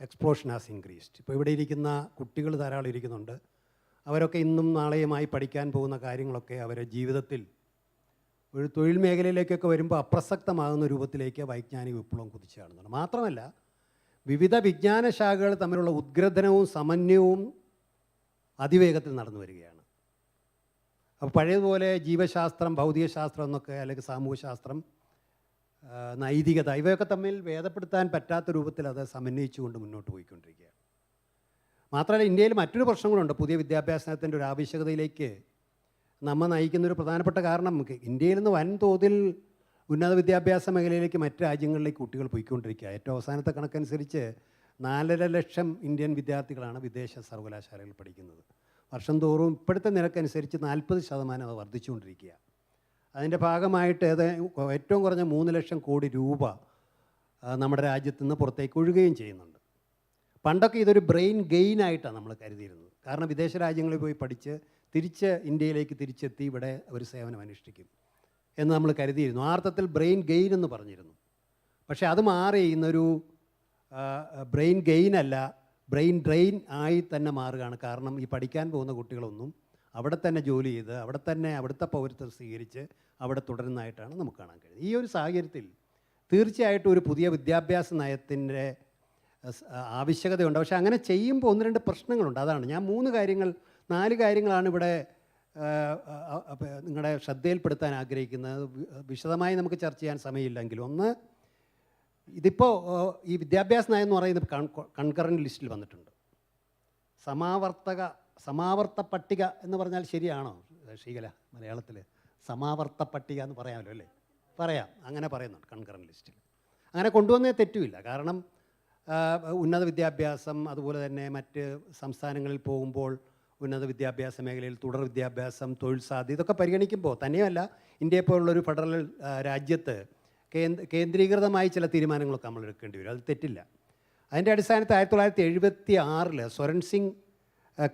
explosion has increased. ഇപ്പോൾ ഇവിടെ ഇരിക്കുന്ന കുട്ടികൾ ധാരാളം ഇരിക്കുന്നുണ്ട്. അവരൊക്കെ ഇന്നും നാളെയുമായി പഠിക്കാൻ പോകുന്ന കാര്യങ്ങളൊക്കെ അവരുടെ ജീവിതത്തിൽ ഒരു തൊഴിൽ മേഖലയിലേക്കൊക്കെ വരുമ്പോൾ അപ്രസക്തമാകുന്ന രൂപത്തിലേക്ക് വൈജ്ഞാനിക വിപ്ലവം കുതിച്ചുചാടുന്നുണ്ട്. മാത്രമല്ല, വിവിധ വിജ്ഞാന ശാഖകൾ തമ്മിലുള്ള ഉദ്ഗ്രഥനവും സമന്വയവും അതിവേഗത്തിൽ നടന്നു വരികയാണ്. അപ്പോൾ പഴയതുപോലെ ജീവശാസ്ത്രം, ഭൗതികശാസ്ത്രം എന്നൊക്കെ, അല്ലെങ്കിൽ സാമൂഹ്യശാസ്ത്രം, നൈതികത, ഇവയൊക്കെ തമ്മിൽ ഭേദപ്പെടുത്താൻ പറ്റാത്ത രൂപത്തിൽ അത് സമന്വയിച്ചുകൊണ്ട് മുന്നോട്ട് പോയിക്കൊണ്ടിരിക്കുകയാണ്. മാത്രമല്ല, ഇന്ത്യയിൽ മറ്റൊരു പ്രശ്നം കൂടെ ഉണ്ട്. പുതിയ വിദ്യാഭ്യാസത്തിൻ്റെ ഒരു ആവശ്യകതയിലേക്ക് നമ്മെ നയിക്കുന്നൊരു പ്രധാനപ്പെട്ട കാരണം, ഇന്ത്യയിൽ നിന്ന് വൻതോതിൽ ഉന്നത വിദ്യാഭ്യാസ മേഖലയിലേക്ക് മറ്റ് രാജ്യങ്ങളിലേക്ക് കുട്ടികൾ പോയിക്കൊണ്ടിരിക്കുക. ഏറ്റവും അവസാനത്തെ കണക്കനുസരിച്ച് 4.5 ലക്ഷം ഇന്ത്യൻ വിദ്യാർത്ഥികളാണ് വിദേശ സർവകലാശാലകളിൽ പഠിക്കുന്നത്. വർഷം തോറും ഇപ്പോഴത്തെ നിരക്കനുസരിച്ച് 40% അത് വർദ്ധിച്ചുകൊണ്ടിരിക്കുക. അതിൻ്റെ ഭാഗമായിട്ട് ഏറ്റവും കുറഞ്ഞ 3 ലക്ഷം കോടി രൂപ നമ്മുടെ രാജ്യത്തു നിന്ന് പുറത്തേക്ക് ഒഴുകുകയും ചെയ്യുന്നുണ്ട്. പണ്ടൊക്കെ ഇതൊരു ബ്രെയിൻ ഗെയിനായിട്ടാണ് നമ്മൾ കരുതിയിരുന്നത്. കാരണം വിദേശ രാജ്യങ്ങളിൽ പോയി പഠിച്ച് തിരിച്ച് ഇന്ത്യയിലേക്ക് തിരിച്ചെത്തി ഇവിടെ ഒരു സേവനം അനുഷ്ഠിക്കും എന്ന് നമ്മൾ കരുതിയിരുന്നു. ആ അർത്ഥത്തിൽ ബ്രെയിൻ ഗെയിൻ എന്ന് പറഞ്ഞിരുന്നു. പക്ഷേ അത് മാറി ഇന്നൊരു ബ്രെയിൻ ഗെയിനല്ല, ബ്രെയിൻ ഡ്രെയിൻ ആയി തന്നെ മാറുകയാണ്. കാരണം ഈ പഠിക്കാൻ പോകുന്ന കുട്ടികളൊന്നും അവിടെ തന്നെ ജോലി ചെയ്ത് അവിടെ തന്നെ അവിടുത്തെ പൗരത്വം സ്വീകരിച്ച് അവിടെ തുടരുന്നതായിട്ടാണ് നമുക്ക് കാണാൻ കഴിയുന്നത്. ഈ ഒരു സാഹചര്യത്തിൽ തീർച്ചയായിട്ടും ഒരു പുതിയ വിദ്യാഭ്യാസ നയത്തിൻ്റെ ആവശ്യകതയുണ്ട്. പക്ഷേ അങ്ങനെ ചെയ്യുമ്പോൾ 1-2 പ്രശ്നങ്ങളുണ്ട്. അതാണ് ഞാൻ 4 കാര്യങ്ങളാണ് ഇവിടെ നിങ്ങളുടെ ശ്രദ്ധയിൽപ്പെടുത്താൻ ആഗ്രഹിക്കുന്നത് വിശദമായി നമുക്ക് ചർച്ച ചെയ്യാൻ സമയമില്ലെങ്കിലും ഒന്ന്, ഇതിപ്പോൾ ഈ വിദ്യാഭ്യാസ നയം എന്ന് പറയുന്നത് കൺകറൻറ്റ് ലിസ്റ്റിൽ വന്നിട്ടുണ്ട്. സമാവർത്ത പട്ടിക എന്ന് പറഞ്ഞാൽ ശരിയാണോ ശ്രീകല? മലയാളത്തിൽ സമാവർത്ത പട്ടിക എന്ന് പറയാമല്ലോ അല്ലേ? പറയാം, അങ്ങനെ പറയുന്നുണ്ട് കൺകറൻറ്റ് ലിസ്റ്റിൽ. അങ്ങനെ കൊണ്ടുവന്നേ തെറ്റുമില്ല. കാരണം ഉന്നത വിദ്യാഭ്യാസം, അതുപോലെ തന്നെ മറ്റ് സംസ്ഥാനങ്ങളിൽ പോകുമ്പോൾ ഉന്നത വിദ്യാഭ്യാസ മേഖലയിൽ തുടർ വിദ്യാഭ്യാസം, തൊഴിൽ സാധ്യത ഇതൊക്കെ പരിഗണിക്കുമ്പോൾ തന്നെയല്ല ഇന്ത്യയെ പോലുള്ളൊരു ഫെഡറൽ രാജ്യത്ത് കേന്ദ്രീകൃതമായി ചില തീരുമാനങ്ങളൊക്കെ നമ്മൾ എടുക്കേണ്ടി വരും. അത് തെറ്റില്ല. അതിൻ്റെ അടിസ്ഥാനത്തിൽ 1976 സ്വരൺ സിംഗ്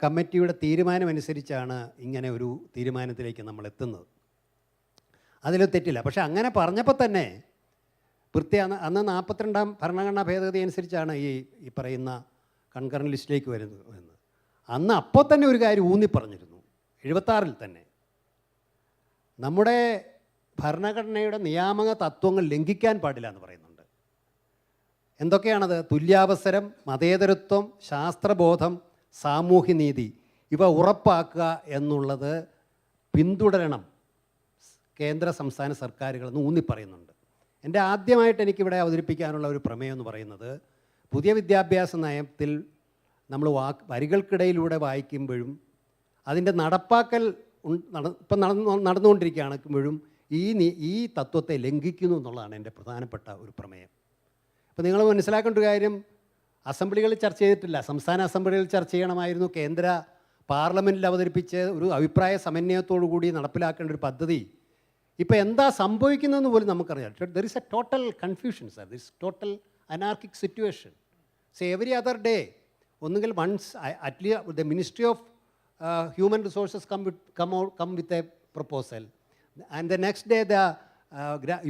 കമ്മിറ്റിയുടെ തീരുമാനമനുസരിച്ചാണ് ഇങ്ങനെ ഒരു തീരുമാനത്തിലേക്ക് നമ്മൾ എത്തുന്നത്. അതിൽ തെറ്റില്ല. പക്ഷേ അങ്ങനെ പറഞ്ഞപ്പോൾ തന്നെ അന്ന് 42ാം ഭരണഘടനാ ഭേദഗതി അനുസരിച്ചാണ് ഈ പറയുന്ന കൺകറൻറ്റ് ലിസ്റ്റിലേക്ക് വരുന്നത്. അന്ന് അപ്പോൾ തന്നെ ഒരു കാര്യം ഊന്നി പറഞ്ഞിരുന്നു, 76 തന്നെ നമ്മുടെ ഭരണഘടനയുടെ നിയാമക തത്വങ്ങൾ ലംഘിക്കാൻ പാടില്ല എന്ന് പറയുന്നുണ്ട്. എന്തൊക്കെയാണത്? തുല്യാവസരം, മതേതരത്വം, ശാസ്ത്രബോധം, സാമൂഹ്യനീതി ഇവ ഉറപ്പാക്കുക എന്നുള്ളത് പിന്തുടരണം കേന്ദ്ര സംസ്ഥാന സർക്കാരുകളെന്ന് ഊന്നി പറയുന്നുണ്ട്. എൻ്റെ ആദ്യമായിട്ട് എനിക്കിവിടെ അവതരിപ്പിക്കാനുള്ള ഒരു പ്രമേയം എന്ന് പറയുന്നത്, പുതിയ വിദ്യാഭ്യാസ നയത്തിൽ നമ്മൾ വരികൾക്കിടയിലൂടെ വായിക്കുമ്പോഴും അതിൻ്റെ നടപ്പാക്കൽ ഇപ്പം നടന്നുകൊണ്ടിരിക്കുകയാണെങ്കിലും ഈ തത്വത്തെ ലംഘിക്കുന്നു എന്നുള്ളതാണ് എൻ്റെ പ്രധാനപ്പെട്ട ഒരു പ്രമേയം. അപ്പോൾ നിങ്ങൾ മനസ്സിലാക്കേണ്ട ഒരു കാര്യം, അസംബ്ലികളിൽ ചർച്ച ചെയ്തിട്ടില്ല, സംസ്ഥാന അസംബ്ലികളിൽ ചർച്ച ചെയ്യണമായിരുന്നു. കേന്ദ്ര പാർലമെൻറ്റിൽ അവതരിപ്പിച്ച് ഒരു അഭിപ്രായ സമന്വയത്തോടു കൂടി നടപ്പിലാക്കേണ്ട ഒരു പദ്ധതി ഇപ്പോൾ എന്താ സംഭവിക്കുന്നതെന്ന് പോലും നമുക്കറിയാം. There is a total confusion sir, this total anarchic situation. So every other day ഒന്നുകിൽ once at least the ministry of human resources come with a proposal, and the next day the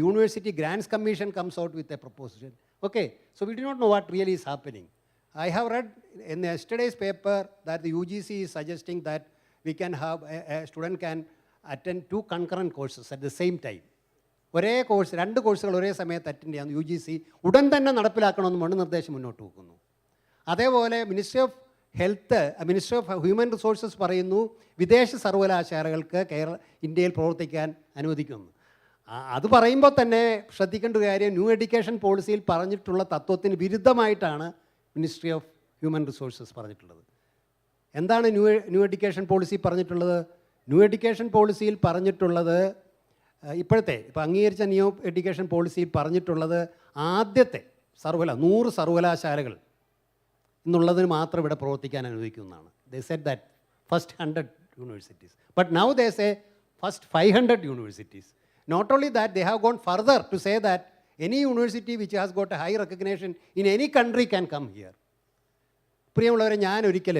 University Grants Commission comes out with a proposal. Okay, so we do not know what really is happening. I have read in yesterday's paper that the UGC is suggesting that we can have a student can attend 2 concurrent courses at the same time. ഒരേ കോഴ്സ് 2 കോഴ്സുകൾ ഒരേ സമയത്ത് അറ്റൻഡ് ചെയ്യാൻ UGC ഉടൻ തന്നെ നടപ്പിലാക്കണമെന്ന് നിർദ്ദേശം മുന്നോട്ട് വെക്കുന്നു. അതേപോലെ മിനിസ്ട്രി ഓഫ് ഹ്യൂമൻ റിസോഴ്സസ് പറയുന്നു വിദേശ സർവകലാശാലകൾക്ക് ഇന്ത്യയിൽ പ്രവർത്തിക്കാൻ അനുവദിക്കുന്നു. അത് പറയുമ്പോൾ തന്നെ ശ്രദ്ധിക്കേണ്ട ഒരു കാര്യം, ന്യൂ എഡ്യൂക്കേഷൻ പോളിസിയിൽ പറഞ്ഞിട്ടുള്ള തത്വത്തിന് വിരുദ്ധമായിട്ടാണ് മിനിസ്ട്രി ഓഫ് ഹ്യൂമൻ റിസോഴ്സസ് പറഞ്ഞിട്ടുള്ളത്. എന്താണ് ന്യൂ എഡ്യൂക്കേഷൻ പോളിസി പറഞ്ഞിട്ടുള്ളത്? ന്യൂ എഡ്യൂക്കേഷൻ പോളിസിയിൽ പറഞ്ഞിട്ടുള്ളത്, ഇപ്പോൾ അംഗീകരിച്ച ന്യൂ എഡ്യൂക്കേഷൻ പോളിസിയിൽ പറഞ്ഞിട്ടുള്ളത് ആദ്യത്തെ 100 സർവകലാശാലകൾ എന്നുള്ളതിന് മാത്രം ഇവിടെ പ്രവർത്തിക്കാൻ അനുവദിക്കുന്നതാണ്. They said that first 100 universities. But now they say first 500 universities. Not only that, they have gone further to say that any university which has got a high recognition in any country can come here. പ്രിയമുള്ളവരെ, ഞാൻ ഒരിക്കൽ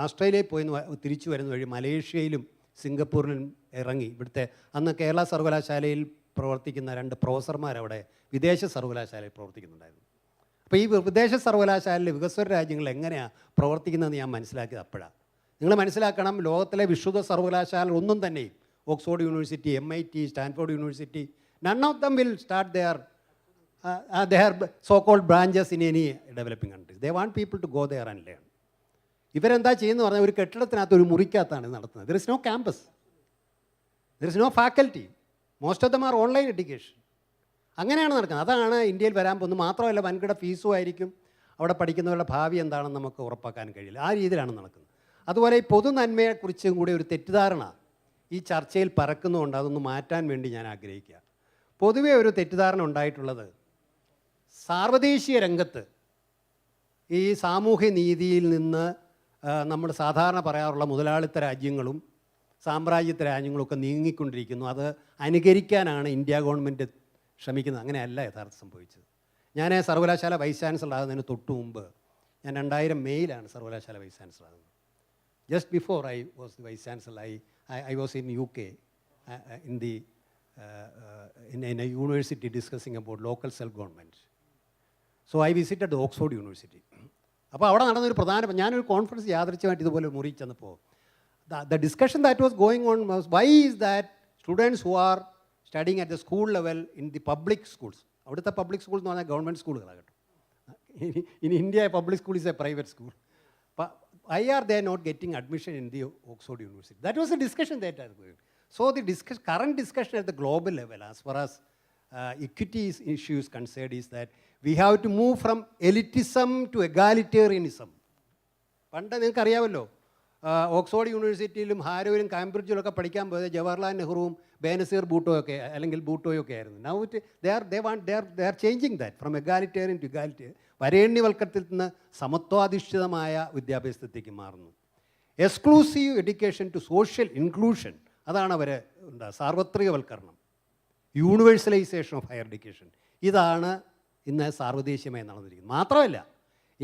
ഓസ്ട്രേലിയയിൽ പോയി തിരിച്ചു വരുന്ന വഴി മലേഷ്യയിലും സിംഗപ്പൂരിലും ഇറങ്ങി. ഇവിടുത്തെ അന്ന് കേരള സർവകലാശാലയിൽ പ്രവർത്തിക്കുന്ന 2 പ്രൊഫസർമാർ അവിടെ വിദേശ സർവകലാശാലയിൽ പ്രവർത്തിക്കുന്നുണ്ടായിരുന്നു. അപ്പോൾ ഈ വിദേശ സർവകലാശാലയിൽ വികസ്വര രാജ്യങ്ങൾ എങ്ങനെയാണ് പ്രവർത്തിക്കുന്നതെന്ന് ഞാൻ മനസ്സിലാക്കിയത് അപ്പോഴാണ്. നിങ്ങൾ മനസ്സിലാക്കണം, ലോകത്തിലെ വിശുദ്ധ സർവകലാശാല ഒന്നും തന്നെയും, Oxford university, MIT, Stanford university, none of them will start their so-called branches in any developing countries. They want people to go there and learn. ഇവരെന്താ ചെയ്യുന്നത് പറഞ്ഞാൽ ഒരു കെട്ടിടത്തിനകത്ത് ഒരു മുറിക്കകത്താണ് നടത്തുന്നത്. There is no campus, there is no faculty, most of them are online education. അങ്ങനെയാണ് നടക്കുന്നത്. അതാണ് ഇന്ത്യയിൽ വരാൻ പോകുന്നത്. മാത്രമല്ല വൻകിട ഫീസും ആയിരിക്കും. അവിടെ പഠിക്കുന്നവരുടെ ഭാവി എന്താണെന്ന് നമുക്ക് ഉറപ്പാക്കാൻ കഴിയില്ല. ആ രീതിയിലാണ് നടക്കുന്നത്. അതുപോലെ ഈ പൊതു നന്മയെക്കുറിച്ചും കൂടി ഒരു തെറ്റിദ്ധാരണ ഈ ചർച്ചയിൽ പരക്കുന്നുണ്ട്. അതൊന്ന് മാറ്റാൻ വേണ്ടി ഞാൻ ആഗ്രഹിക്കുക. പൊതുവേ ഒരു തെറ്റിദ്ധാരണ ഉണ്ടായിട്ടുള്ളത്, സാർവദേശീയ രംഗത്ത് ഈ സാമൂഹ്യ നീതിയിൽ നിന്ന് നമ്മൾ സാധാരണ പറയാറുള്ള മുതലാളിത്ത രാജ്യങ്ങളും സാമ്രാജ്യത്വ രാജ്യങ്ങളൊക്കെ നീങ്ങിക്കൊണ്ടിരിക്കുന്നു. അത് അനുകരിക്കാനാണ് ഇന്ത്യ ഗവൺമെൻറ് ശ്രമിക്കുന്നത്. അങ്ങനെയല്ല യഥാർത്ഥം സംഭവിച്ചത്. ഞാൻ സർവകലാശാല വൈസ് ചാൻസലർ ആകുന്നതിന് തൊട്ട് മുമ്പ്, ഞാൻ 2000 മെയ്യിലാണ് സർവകലാശാല വൈസ് ചാൻസലർ ആകുന്നത്. Just before I was the vice chancellor, I was in UK in a university discussing about local self-government. So I visited Oxford University. അപ്പോൾ അവിടെ നടന്നൊരു ഞാനൊരു കോൺഫറൻസ് യാദൃച്ഛമായിട്ട് ഇതുപോലെ മുറി ചെന്നപ്പോൾ the discussion that was going on was, why is that students who are studying at the school level in the public schools, അവിടുത്തെ പബ്ലിക് സ്കൂൾ എന്ന് പറഞ്ഞാൽ ഗവൺമെൻറ് സ്കൂളുകളാണ് കേട്ടോ. In India public school is A private school. why are they not getting admission in the Oxford University? That was a discussion that was going. So the current discussion at the global level, as far as equity issues concerned, is that we have to move from elitism to egalitarianism. പണ്ട് നിങ്ങൾക്ക് അറിയാമല്ലോ, ഓക്സ്ഫോർഡ് യൂണിവേഴ്സിറ്റിയിലും ഹാരോയിലും കാംബ്രിഡ്ജിലും ഒക്കെ പഠിക്കാൻ പോയത് ജവഹർലാൽ നെഹ്റുവും ബേനസീർ ഭൂട്ടോയൊക്കെ അല്ലെങ്കിൽ ഭൂട്ടോയൊക്കെ ആയിരുന്നു. Now they are changing that from egalitarian to egalitarian. വരേണ്യവൽക്കരണത്തിൽ നിന്ന് സമത്വാധിഷ്ഠിതമായ വിദ്യാഭ്യാസത്തേക്ക് മാറുന്നു. Exclusive education to social inclusion, അതാണ് അവർ സാർവത്രികവൽക്കരണം, യൂണിവേഴ്സലൈസേഷൻ ഓഫ് ഹയർ എഡ്യൂക്കേഷൻ. ഇതാണ് ഇന്ന് സാർവദേശീയമായി നടന്നിരിക്കുന്നത്. മാത്രമല്ല,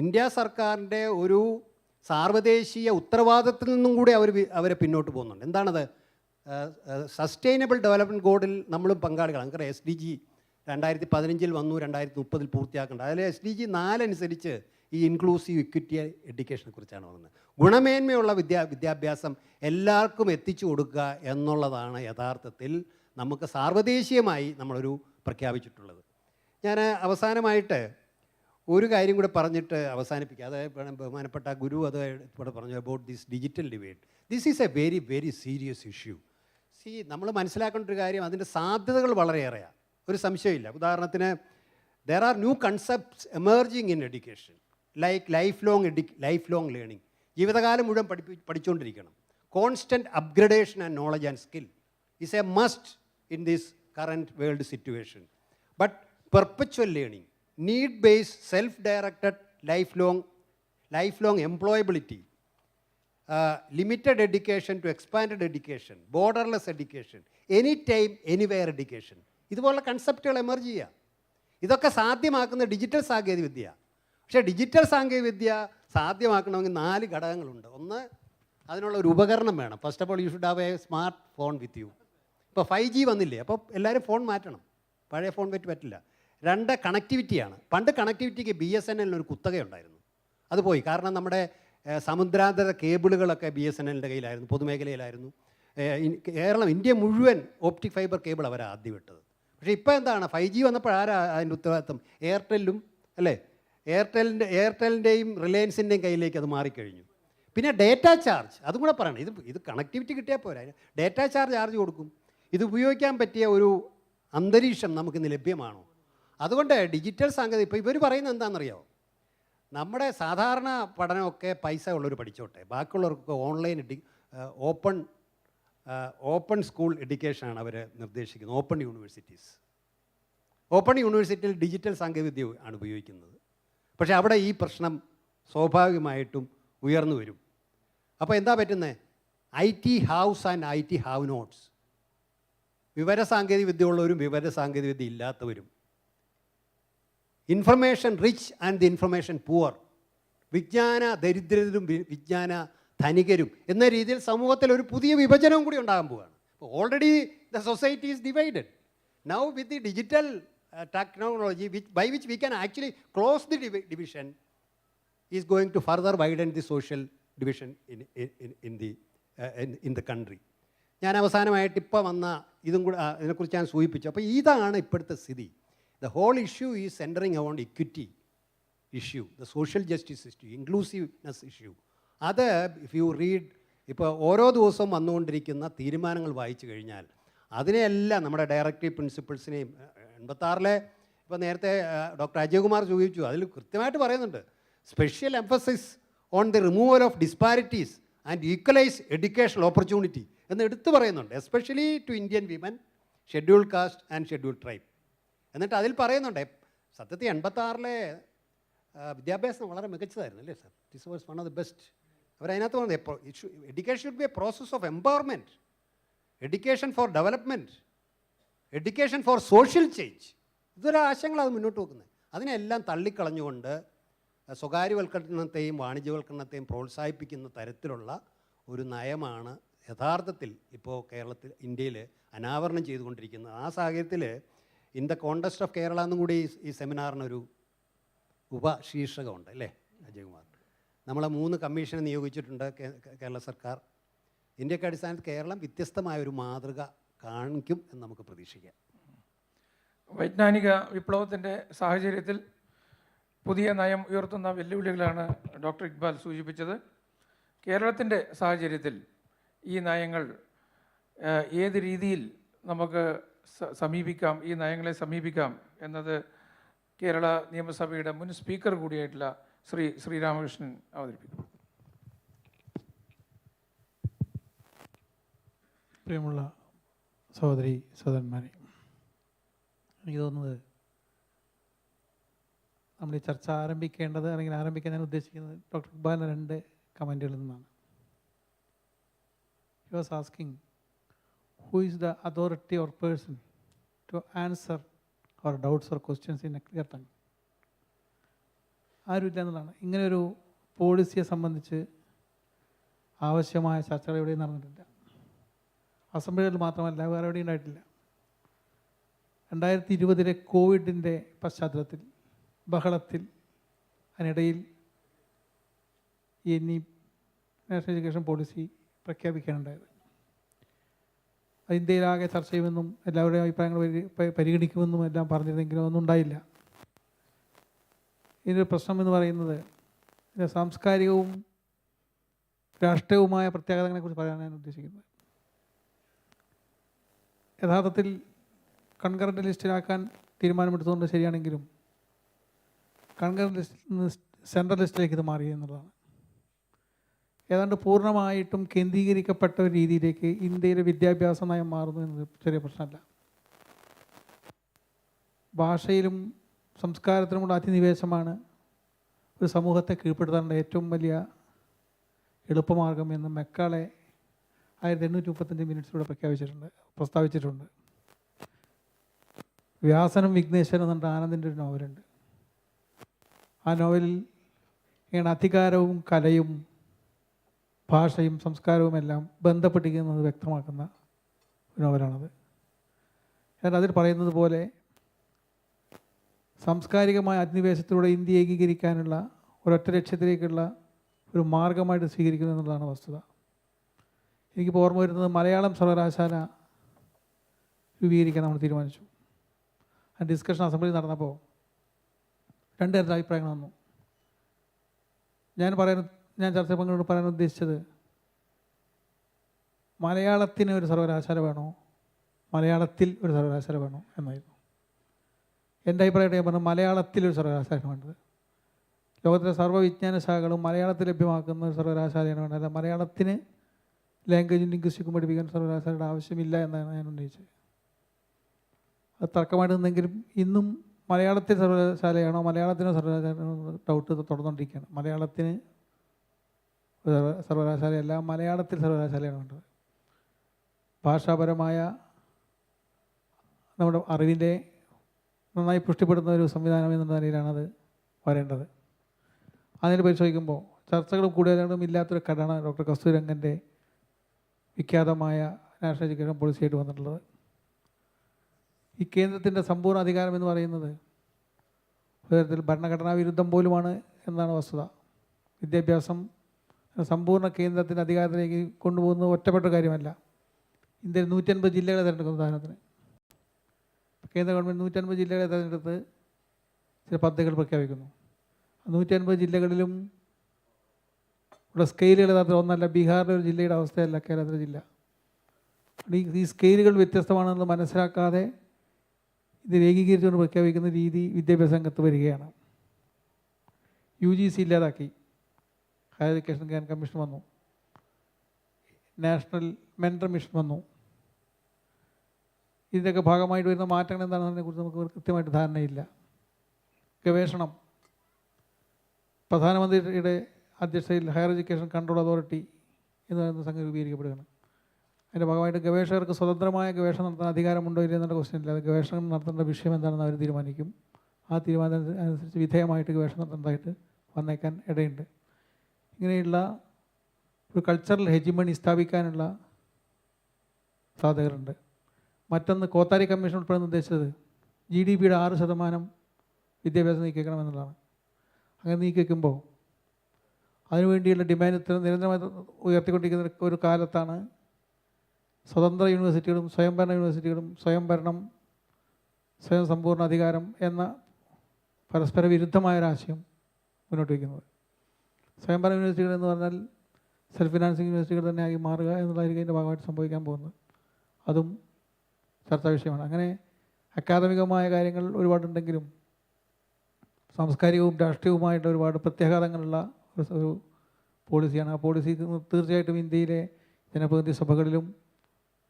ഇന്ത്യ സർക്കാരിൻ്റെ ഒരു സാർവദേശീയ ഉത്തരവാദിത്തത്തിൽ നിന്നും കൂടി അവരെ പിന്നോട്ട് പോകുന്നുണ്ട്. എന്താണത്? സസ്റ്റൈനബിൾ ഡെവലപ്മെൻറ്റ് ഗോളിൽ നമ്മളും പങ്കാളികളാണ്. നമുക്കറിയാം SDG 2015 വന്നു, 2030 പൂർത്തിയാക്കേണ്ടത്. അതിൽ SDG 4 അനുസരിച്ച് ഈ ഇൻക്ലൂസീവ് ഇക്വിറ്റി എഡ്യൂക്കേഷനെ കുറിച്ചാണ് പറയുന്നത്. ഗുണമേന്മയുള്ള വിദ്യാഭ്യാസം എല്ലാവർക്കും എത്തിച്ചു കൊടുക്കുക എന്നുള്ളതാണ് യഥാർത്ഥത്തിൽ നമുക്ക് സാർവദേശീയമായി നമ്മളൊരു പ്രഖ്യാപിച്ചിട്ടുള്ളത്. ഞാൻ അവസാനമായിട്ട് ഒരു കാര്യം കൂടെ പറഞ്ഞിട്ട് അവസാനിപ്പിക്കുക. അത് ബഹുമാനപ്പെട്ട ഗുരു അത് ഇവിടെ പറഞ്ഞു, about this digital divide. This is A very very serious issue. നമ്മൾ മനസ്സിലാക്കേണ്ട ഒരു കാര്യം, അതിൻ്റെ സാധ്യതകൾ വളരെയേറെയാണ്, ഒരു സംശയമില്ല. ഉദാഹരണത്തിന്, there are new concepts emerging in education, like lifelong learning. ജീവിതകാലം മുഴുവൻ പഠിച്ചുകൊണ്ടിരിക്കണം. Constant upgradation and knowledge and skill is a must in this current world situation. But perpetual learning, need-based, self-directed, lifelong employability, limited education to expanded education, borderless education, anytime, anywhere education, ഇതുപോലുള്ള കൺസെപ്റ്റുകൾ എമർജ് ചെയ്യുക. ഇതൊക്കെ സാധ്യമാക്കുന്ന ഡിജിറ്റൽ സാങ്കേതികവിദ്യ. പക്ഷേ ഡിജിറ്റൽ സാങ്കേതികവിദ്യ സാധ്യമാക്കണമെങ്കിൽ 4 ഘടകങ്ങളുണ്ട്. ഒന്ന്, അതിനുള്ള ഒരു ഉപകരണം വേണം. First of all you should have A smart phone with you. ഇപ്പോൾ 5G വന്നില്ലേ, അപ്പോൾ എല്ലാവരും ഫോൺ മാറ്റണം, പഴയ ഫോൺ പറ്റില്ല. 2, കണക്ടിവിറ്റിയാണ്. പണ്ട് കണക്ടിവിറ്റിക്ക് BSNL ഒരു കുത്തകയുണ്ടായിരുന്നു, അത് പോയി. കാരണം നമ്മുടെ സമുദ്രാന്തര കേബിളുകളൊക്കെ BSNLൻ്റെ കയ്യിലായിരുന്നു, പൊതുമേഖലയിലായിരുന്നു. ഇന്ത്യ മുഴുവൻ ഓപ്റ്റിക് ഫൈബർ കേബിൾ അവരാണ് ആദ്യം ഇട്ടത്. പക്ഷേ ഇപ്പോൾ എന്താണ്, 5G വന്നപ്പോൾ ആരാ അതിൻ്റെ ഉത്തരവാദിത്വം? എയർടെല്ലും അല്ലേ, എയർടെലിൻ്റെയും റിലയൻസിൻ്റെയും കയ്യിലേക്ക് അത് മാറിക്കഴിഞ്ഞു. പിന്നെ ഡേറ്റ ചാർജ്, അതും കൂടെ പറയണം. ഇത് കണക്ടിവിറ്റി കിട്ടിയാൽ പോരാ, ഡേറ്റ ചാർജ് കൊടുക്കും. ഇത് ഉപയോഗിക്കാൻ പറ്റിയ ഒരു അന്തരീക്ഷം നമുക്കിന്ന് ലഭ്യമാണോ? അതുകൊണ്ട് ഡിജിറ്റൽ സാങ്കേതിക, ഇപ്പോൾ ഇവർ പറയുന്നത് എന്താണെന്നറിയാമോ, നമ്മുടെ സാധാരണ പഠനമൊക്കെ പൈസ ഉള്ളവർ പഠിച്ചോട്ടെ, ബാക്കിയുള്ളവർക്കൊക്കെ ഓൺലൈൻ ഓപ്പൺ സ്കൂൾ എഡ്യൂക്കേഷനാണ് അവർ നിർദ്ദേശിക്കുന്നത്. ഓപ്പൺ യൂണിവേഴ്സിറ്റിയിൽ ഡിജിറ്റൽ സാങ്കേതികവിദ്യ ആണ് ഉപയോഗിക്കുന്നത്. പക്ഷേ അവിടെ ഈ പ്രശ്നം സ്വാഭാവികമായിട്ടും ഉയർന്നു വരും. അപ്പോൾ എന്താ പറ്റുന്നത്? IT haves and IT have notes. വിവരസാങ്കേതിക വിദ്യ ഉള്ളവരും വിവരസാങ്കേതിക വിദ്യ ഇല്ലാത്തവരും. Information rich and the information poor. വിജ്ഞാന ദരിദ്രരും വിജ്ഞാന ധനികരും എന്ന രീതിയിൽ സമൂഹത്തിൽ ഒരു പുതിയ വിഭജനവും കൂടി ഉണ്ടാകാൻ പോവുകയാണ്. Already the society is divided. Now with the digital technology by which we can actually close the division is going to further widen the social division in the country. ഞാൻ അവസാനമായിട്ട് ഇപ്പോൾ വന്ന ഇതും കൂടെ ഇതിനെക്കുറിച്ച് ഞാൻ സൂചിപ്പിച്ചു. അപ്പോൾ ഇതാണ് ഇപ്പോഴത്തെ സ്ഥിതി. The whole issue is centering around equity issue, the social justice issue, inclusiveness issue. അത് if you read, ഇപ്പോൾ ഓരോ ദിവസവും വന്നുകൊണ്ടിരിക്കുന്ന തീരുമാനങ്ങൾ വായിച്ചു കഴിഞ്ഞാൽ അതിനെയെല്ലാം നമ്മുടെ ഡയറക്റ്റീവ് പ്രിൻസിപ്പിൾസിനെയും 86 ഇപ്പോൾ നേരത്തെ ഡോക്ടർ അജയകുമാർ സൂചിപ്പിച്ചു, അതിൽ കൃത്യമായിട്ട് പറയുന്നുണ്ട്, special emphasis on the removal of disparities and equalise educational opportunity എന്ന് എടുത്തു പറയുന്നുണ്ട്, especially to Indian women, scheduled caste and scheduled tribe. എന്നിട്ട് അതിൽ പറയുന്നുണ്ട്, സത്യത്തിൽ 86 വിദ്യാഭ്യാസം വളരെ മികച്ചതായിരുന്നു അല്ലേ sir? This was one of the best. അവരതിനകത്ത് പറഞ്ഞത് education should be a process of empowerment, education for development, education for social change. ഇതൊരു ആശയങ്ങളാണ് മുന്നോട്ട് വെക്കുന്നത്. അതിനെല്ലാം തള്ളിക്കളഞ്ഞുകൊണ്ട് സ്വകാര്യവൽക്കരണത്തെയും വാണിജ്യവൽക്കരണത്തെയും പ്രോത്സാഹിപ്പിക്കുന്ന തരത്തിലുള്ള ഒരു നയമാണ് യഥാർത്ഥത്തിൽ ഇപ്പോൾ ഇന്ത്യയിൽ അനാവരണം ചെയ്തുകൊണ്ടിരിക്കുന്നത്. ആ സാഹചര്യത്തിൽ in the contest of Kerala എന്നും കൂടി ഈ സെമിനാറിനൊരു ഉപശീർഷകമുണ്ട് അല്ലേ അജയകുമാർ? നമ്മളെ 3 കമ്മീഷനെ നിയോഗിച്ചിട്ടുണ്ട് കേരള സർക്കാർ. ഇന്ത്യക്ക് അടിസ്ഥാനത്തിൽ കേരളം വ്യത്യസ്തമായ ഒരു മാതൃക കാണിക്കും എന്ന് നമുക്ക് പ്രതീക്ഷിക്കാം. വൈജ്ഞാനിക വിപ്ലവത്തിൻ്റെ സാഹചര്യത്തിൽ പുതിയ നയം ഉയർത്തുന്ന വെല്ലുവിളികളാണ് ഡോക്ടർ ഇക്ബാൽ സൂചിപ്പിച്ചത്. കേരളത്തിൻ്റെ സാഹചര്യത്തിൽ ഈ നയങ്ങൾ ഏത് രീതിയിൽ നമുക്ക് സമീപിക്കാം, ഈ നയങ്ങളെ സമീപിക്കാം എന്നത് കേരള നിയമസഭയുടെ മുൻ സ്പീക്കർ കൂടിയായിട്ടുള്ള ശ്രീരാമകൃഷ്ണൻ അവതരിപ്പിക്കും. പ്രിയമുള്ള സഹോദരി സഹോദരന്മാരെ, എനിക്ക് തോന്നുന്നത് നമ്മൾ ഈ ചർച്ച ആരംഭിക്കേണ്ടത് അല്ലെങ്കിൽ ആരംഭിക്കാൻ ഞാൻ ഉദ്ദേശിക്കുന്നത് ഡോക്ടർ ഇക്ബാലിൻ്റെ 2 കമൻറ്റുകളിൽ നിന്നാണ്. He was asking who is the authority or person to answer our doubts or questions in a clear tongue. ആരുമില്ല എന്നുള്ളതാണ്. ഇങ്ങനെയൊരു പോളിസിയെ സംബന്ധിച്ച് ആവശ്യമായ ചർച്ചകൾ എവിടെയും നടന്നിട്ടില്ല. അസംബ്ലികളിൽ മാത്രമല്ല, വേറെ എവിടെയും ഉണ്ടായിട്ടില്ല. 2020 കോവിഡിൻ്റെ പശ്ചാത്തലത്തിൽ ബഹളത്തിൽ അതിനിടയിൽ ഈ നാഷണൽ എഡ്യൂക്കേഷൻ പോളിസി പ്രഖ്യാപിക്കാനുണ്ടായത്. ഇന്ത്യയിലാകെ ചർച്ച ചെയ്യുമെന്നും എല്ലാവരുടെയും അഭിപ്രായങ്ങൾ പരിഗണിക്കുമെന്നും എല്ലാം പറഞ്ഞിരുന്നെങ്കിലും ഒന്നും ഉണ്ടായില്ല. ഇതിൻ്റെ പ്രശ്നം എന്ന് പറയുന്നത് ഇതിൻ്റെ സാംസ്കാരികവും രാഷ്ട്രീയവുമായ പ്രത്യാഘാതങ്ങളെക്കുറിച്ച് പറയാനാണ് ഞാൻ ഉദ്ദേശിക്കുന്നത്. യഥാർത്ഥത്തിൽ കൺകറൻറ്റ് ലിസ്റ്റിലാക്കാൻ തീരുമാനമെടുത്തുകൊണ്ട് ശരിയാണെങ്കിലും കൺകറൻറ്റ് ലിസ്റ്റിൽ നിന്ന് സെൻട്രൽ ലിസ്റ്റിലേക്ക് ഇത് മാറി എന്നുള്ളതാണ്. ഏതാണ്ട് പൂർണ്ണമായിട്ടും കേന്ദ്രീകരിക്കപ്പെട്ട ഒരു രീതിയിലേക്ക് ഇന്ത്യയിലെ വിദ്യാഭ്യാസ നയം മാറുന്നു എന്നത് ചെറിയ പ്രശ്നമല്ല. ഭാഷയിലും സംസ്കാരത്തിലുമുള്ള അതിനിവേശമാണ് ഒരു സമൂഹത്തെ കീഴ്പ്പെടുത്താനുള്ള ഏറ്റവും വലിയ എളുപ്പമാർഗം എന്ന് മെക്കാളെ 1835 മിനിറ്റ്സിലൂടെ പ്രസ്താവിച്ചിട്ടുണ്ട്. വ്യാസനും വിഘ്നേശ്വരൻ എന്നുണ്ട് ആനന്ദിൻ്റെ ഒരു നോവലുണ്ട്. ആ നോവലിൽ ഇങ്ങനെ അധികാരവും കലയും ഭാഷയും സംസ്കാരവും എല്ലാം ബന്ധപ്പെട്ടിരിക്കുന്നത് വ്യക്തമാക്കുന്ന ഒരു നോവലാണത്. എന്നാൽ അതിൽ പറയുന്നത് പോലെ സാംസ്കാരികമായ അധിനിവേശത്തിലൂടെ ഇന്ത്യ ഏകീകരിക്കാനുള്ള ഒരൊറ്റ ലക്ഷ്യത്തിലേക്കുള്ള ഒരു മാർഗമായിട്ട് സ്വീകരിക്കുന്നു എന്നുള്ളതാണ് വസ്തുത. എനിക്കിപ്പോൾ ഓർമ്മ വരുന്നത് മലയാളം സർവകലാശാല രൂപീകരിക്കാൻ നമ്മൾ തീരുമാനിച്ചു. ആ ഡിസ്കഷൻ അസംബ്ലിയിൽ നടന്നപ്പോൾ 2 തരത്തിലുള്ള അഭിപ്രായങ്ങൾ വന്നു. ഞാൻ ചർച്ച പങ്കെടുത്ത് പറയാൻ ഉദ്ദേശിച്ചത് മലയാളത്തിന് ഒരു സർവകലാശാല വേണോ, മലയാളത്തിൽ ഒരു സർവകലാശാല വേണോ എന്നായിരുന്നു. എൻ്റെ അഭിപ്രായമായിട്ട് ഞാൻ പറഞ്ഞു മലയാളത്തിൽ ഒരു സർവകലാശാല വേണ്ടത്. ലോകത്തിലെ സർവ്വവിജ്ഞാന ശാഖകളും മലയാളത്തിൽ ലഭ്യമാക്കുന്ന ഒരു സർവകലാശാലയാണ് വേണ്ടത്. അല്ല മലയാളത്തിന് ലാംഗ്വേജും ലിംഗ്വിസ്റ്റിക്കും പഠിപ്പിക്കാൻ സർവകലാശാലയുടെ ആവശ്യമില്ല എന്നാണ് ഞാൻ ഉന്നയിച്ചത്. അത് തർക്കമായിട്ട് നിന്നെങ്കിലും ഇന്നും മലയാളത്തിൽ സർവകലാശാലയാണോ മലയാളത്തിനോ സർവകലാശാലയാണോ ഡൗട്ട് തുടർന്നുകൊണ്ടിരിക്കുകയാണ്. മലയാളത്തിന് സർവകലാശാലയല്ല, മലയാളത്തിൽ സർവകലാശാലയാണ് വേണ്ടത്. ഭാഷാപരമായ നമ്മുടെ അറിവിൻ്റെ നന്നായി പുഷ്ടിപ്പെടുന്ന ഒരു സംവിധാനം എന്ന നിലയിലാണത് വരേണ്ടത്. അതിൽ പരിശോധിക്കുമ്പോൾ ചർച്ചകളും കൂടുതലും ഇല്ലാത്തൊരു ഘടന ഡോക്ടർ കസ്തൂരംഗൻ്റെ വിഖ്യാതമായ നാഷണൽ എഡ്യൂക്കേഷൻ പോളിസിയായിട്ട് വന്നിട്ടുള്ളത്. ഈ കേന്ദ്രത്തിൻ്റെ സമ്പൂർണ്ണ അധികാരം എന്ന് പറയുന്നത് ഒരു തരത്തിൽ ഭരണഘടനാ വിരുദ്ധം പോലുമാണ് എന്നാണ് വസ്തുത. വിദ്യാഭ്യാസം സമ്പൂർണ്ണ കേന്ദ്രത്തിൻ്റെ അധികാരത്തിലേക്ക് കൊണ്ടുപോകുന്നത് ഒറ്റപ്പെട്ട കാര്യമല്ല. ഇന്ത്യയിൽ 150 ജില്ലകളെ തിരഞ്ഞെടുക്കുന്ന ഉദാഹരണത്തിന് കേന്ദ്ര ഗവൺമെൻറ് 150 ജില്ലകളെ തിരഞ്ഞെടുത്ത് ചില പദ്ധതികൾ പ്രഖ്യാപിക്കുന്നു. 150 ജില്ലകളിലും ഉള്ള സ്കെയിലുകൾ യഥാർത്ഥത്തിൽ ഒന്നല്ല. ബീഹാറിലെ ഒരു ജില്ലയുടെ അവസ്ഥയല്ല കേരളത്തിലെ ജില്ല. ഈ സ്കെയിലുകൾ വ്യത്യസ്തമാണെന്ന് മനസ്സിലാക്കാതെ ഇത് ഏകീകരിച്ചുകൊണ്ട് പ്രഖ്യാപിക്കുന്ന രീതി വിദ്യാഭ്യാസ രംഗത്ത് വരികയാണ്. UGC ഇല്ലാതാക്കി, ഹയർ എഡ്യൂക്കേഷൻ കമ്മീഷൻ വന്നു, നാഷണൽ മെൻറ്റർ മിഷൻ വന്നു. ഇതിൻ്റെയൊക്കെ ഭാഗമായിട്ട് വരുന്ന മാറ്റങ്ങൾ എന്താണെന്നതിനെ കുറിച്ച് നമുക്ക് കൃത്യമായിട്ട് ധാരണയില്ല. ഗവേഷണം പ്രധാനമന്ത്രിയുടെ അധ്യക്ഷതയിൽ ഹയർ എഡ്യൂക്കേഷൻ കൺട്രോൾ അതോറിറ്റി എന്ന് പറയുന്ന സംഘം രൂപീകരിക്കപ്പെടുകയാണ്. അതിൻ്റെ ഭാഗമായിട്ട് ഗവേഷകർക്ക് സ്വതന്ത്രമായ ഗവേഷണം നടത്താൻ അധികാരമുണ്ടോ ഇല്ല എന്നുള്ള ക്വസ്റ്റ്യൻ ഇല്ല. അത് ഗവേഷണം നടത്തേണ്ട വിഷയം എന്താണെന്ന് അവർ തീരുമാനിക്കും. ആ തീരുമാനം അനുസരിച്ച് വിധേയമായിട്ട് ഗവേഷണം നടത്തേണ്ടതായിട്ട് വന്നേക്കാൻ ഇടയുണ്ട്. ഇങ്ങനെയുള്ള ഒരു കൾച്ചറൽ ഹെജിമണി സ്ഥാപിക്കാനുള്ള സാധ്യതകളുണ്ട്. മറ്റൊന്ന് കോത്താരി കമ്മീഷൻ ഉൾപ്പെടുന്ന ഉദ്ദേശിച്ചത് GDP-യുടെ 6% വിദ്യാഭ്യാസം നീക്കിവെക്കണമെന്നുള്ളതാണ്. അങ്ങനെ നീക്കിവെക്കുമ്പോൾ അതിനുവേണ്ടിയുള്ള ഡിമാൻഡ് നിരന്തരമായി ഉയർത്തിക്കൊണ്ടിരിക്കുന്ന ഒരു കാലത്താണ് സ്വതന്ത്ര യൂണിവേഴ്സിറ്റികളും സ്വയംഭരണ യൂണിവേഴ്സിറ്റികളും സ്വയംഭരണം, സ്വയം സമ്പൂർണ്ണ അധികാരം എന്ന പരസ്പര വിരുദ്ധമായൊരാശയം മുന്നോട്ട് വയ്ക്കുന്നത്. സ്വയംഭരണ യൂണിവേഴ്സിറ്റികൾ എന്ന് പറഞ്ഞാൽ സെൽഫ് ഫിനാൻസിങ് യൂണിവേഴ്സിറ്റികൾ തന്നെ ആയി മാറുക എന്നുള്ളതായിരിക്കും ഇതിൻ്റെ ഭാഗമായിട്ട് സംഭവിക്കാൻ പോകുന്നത്. അതും ചർച്ചാ വിഷയമാണ്. അങ്ങനെ അക്കാദമികമായ കാര്യങ്ങൾ ഒരുപാടുണ്ടെങ്കിലും സാംസ്കാരികവും രാഷ്ട്രീയവുമായിട്ട് ഒരുപാട് പ്രത്യാഘാതങ്ങളുള്ള ഒരു പോളിസിയാണ്. ആ പോളിസി തീർച്ചയായിട്ടും ഇന്ത്യയിലെ ജനപ്രതിനിധി സഭകളിലും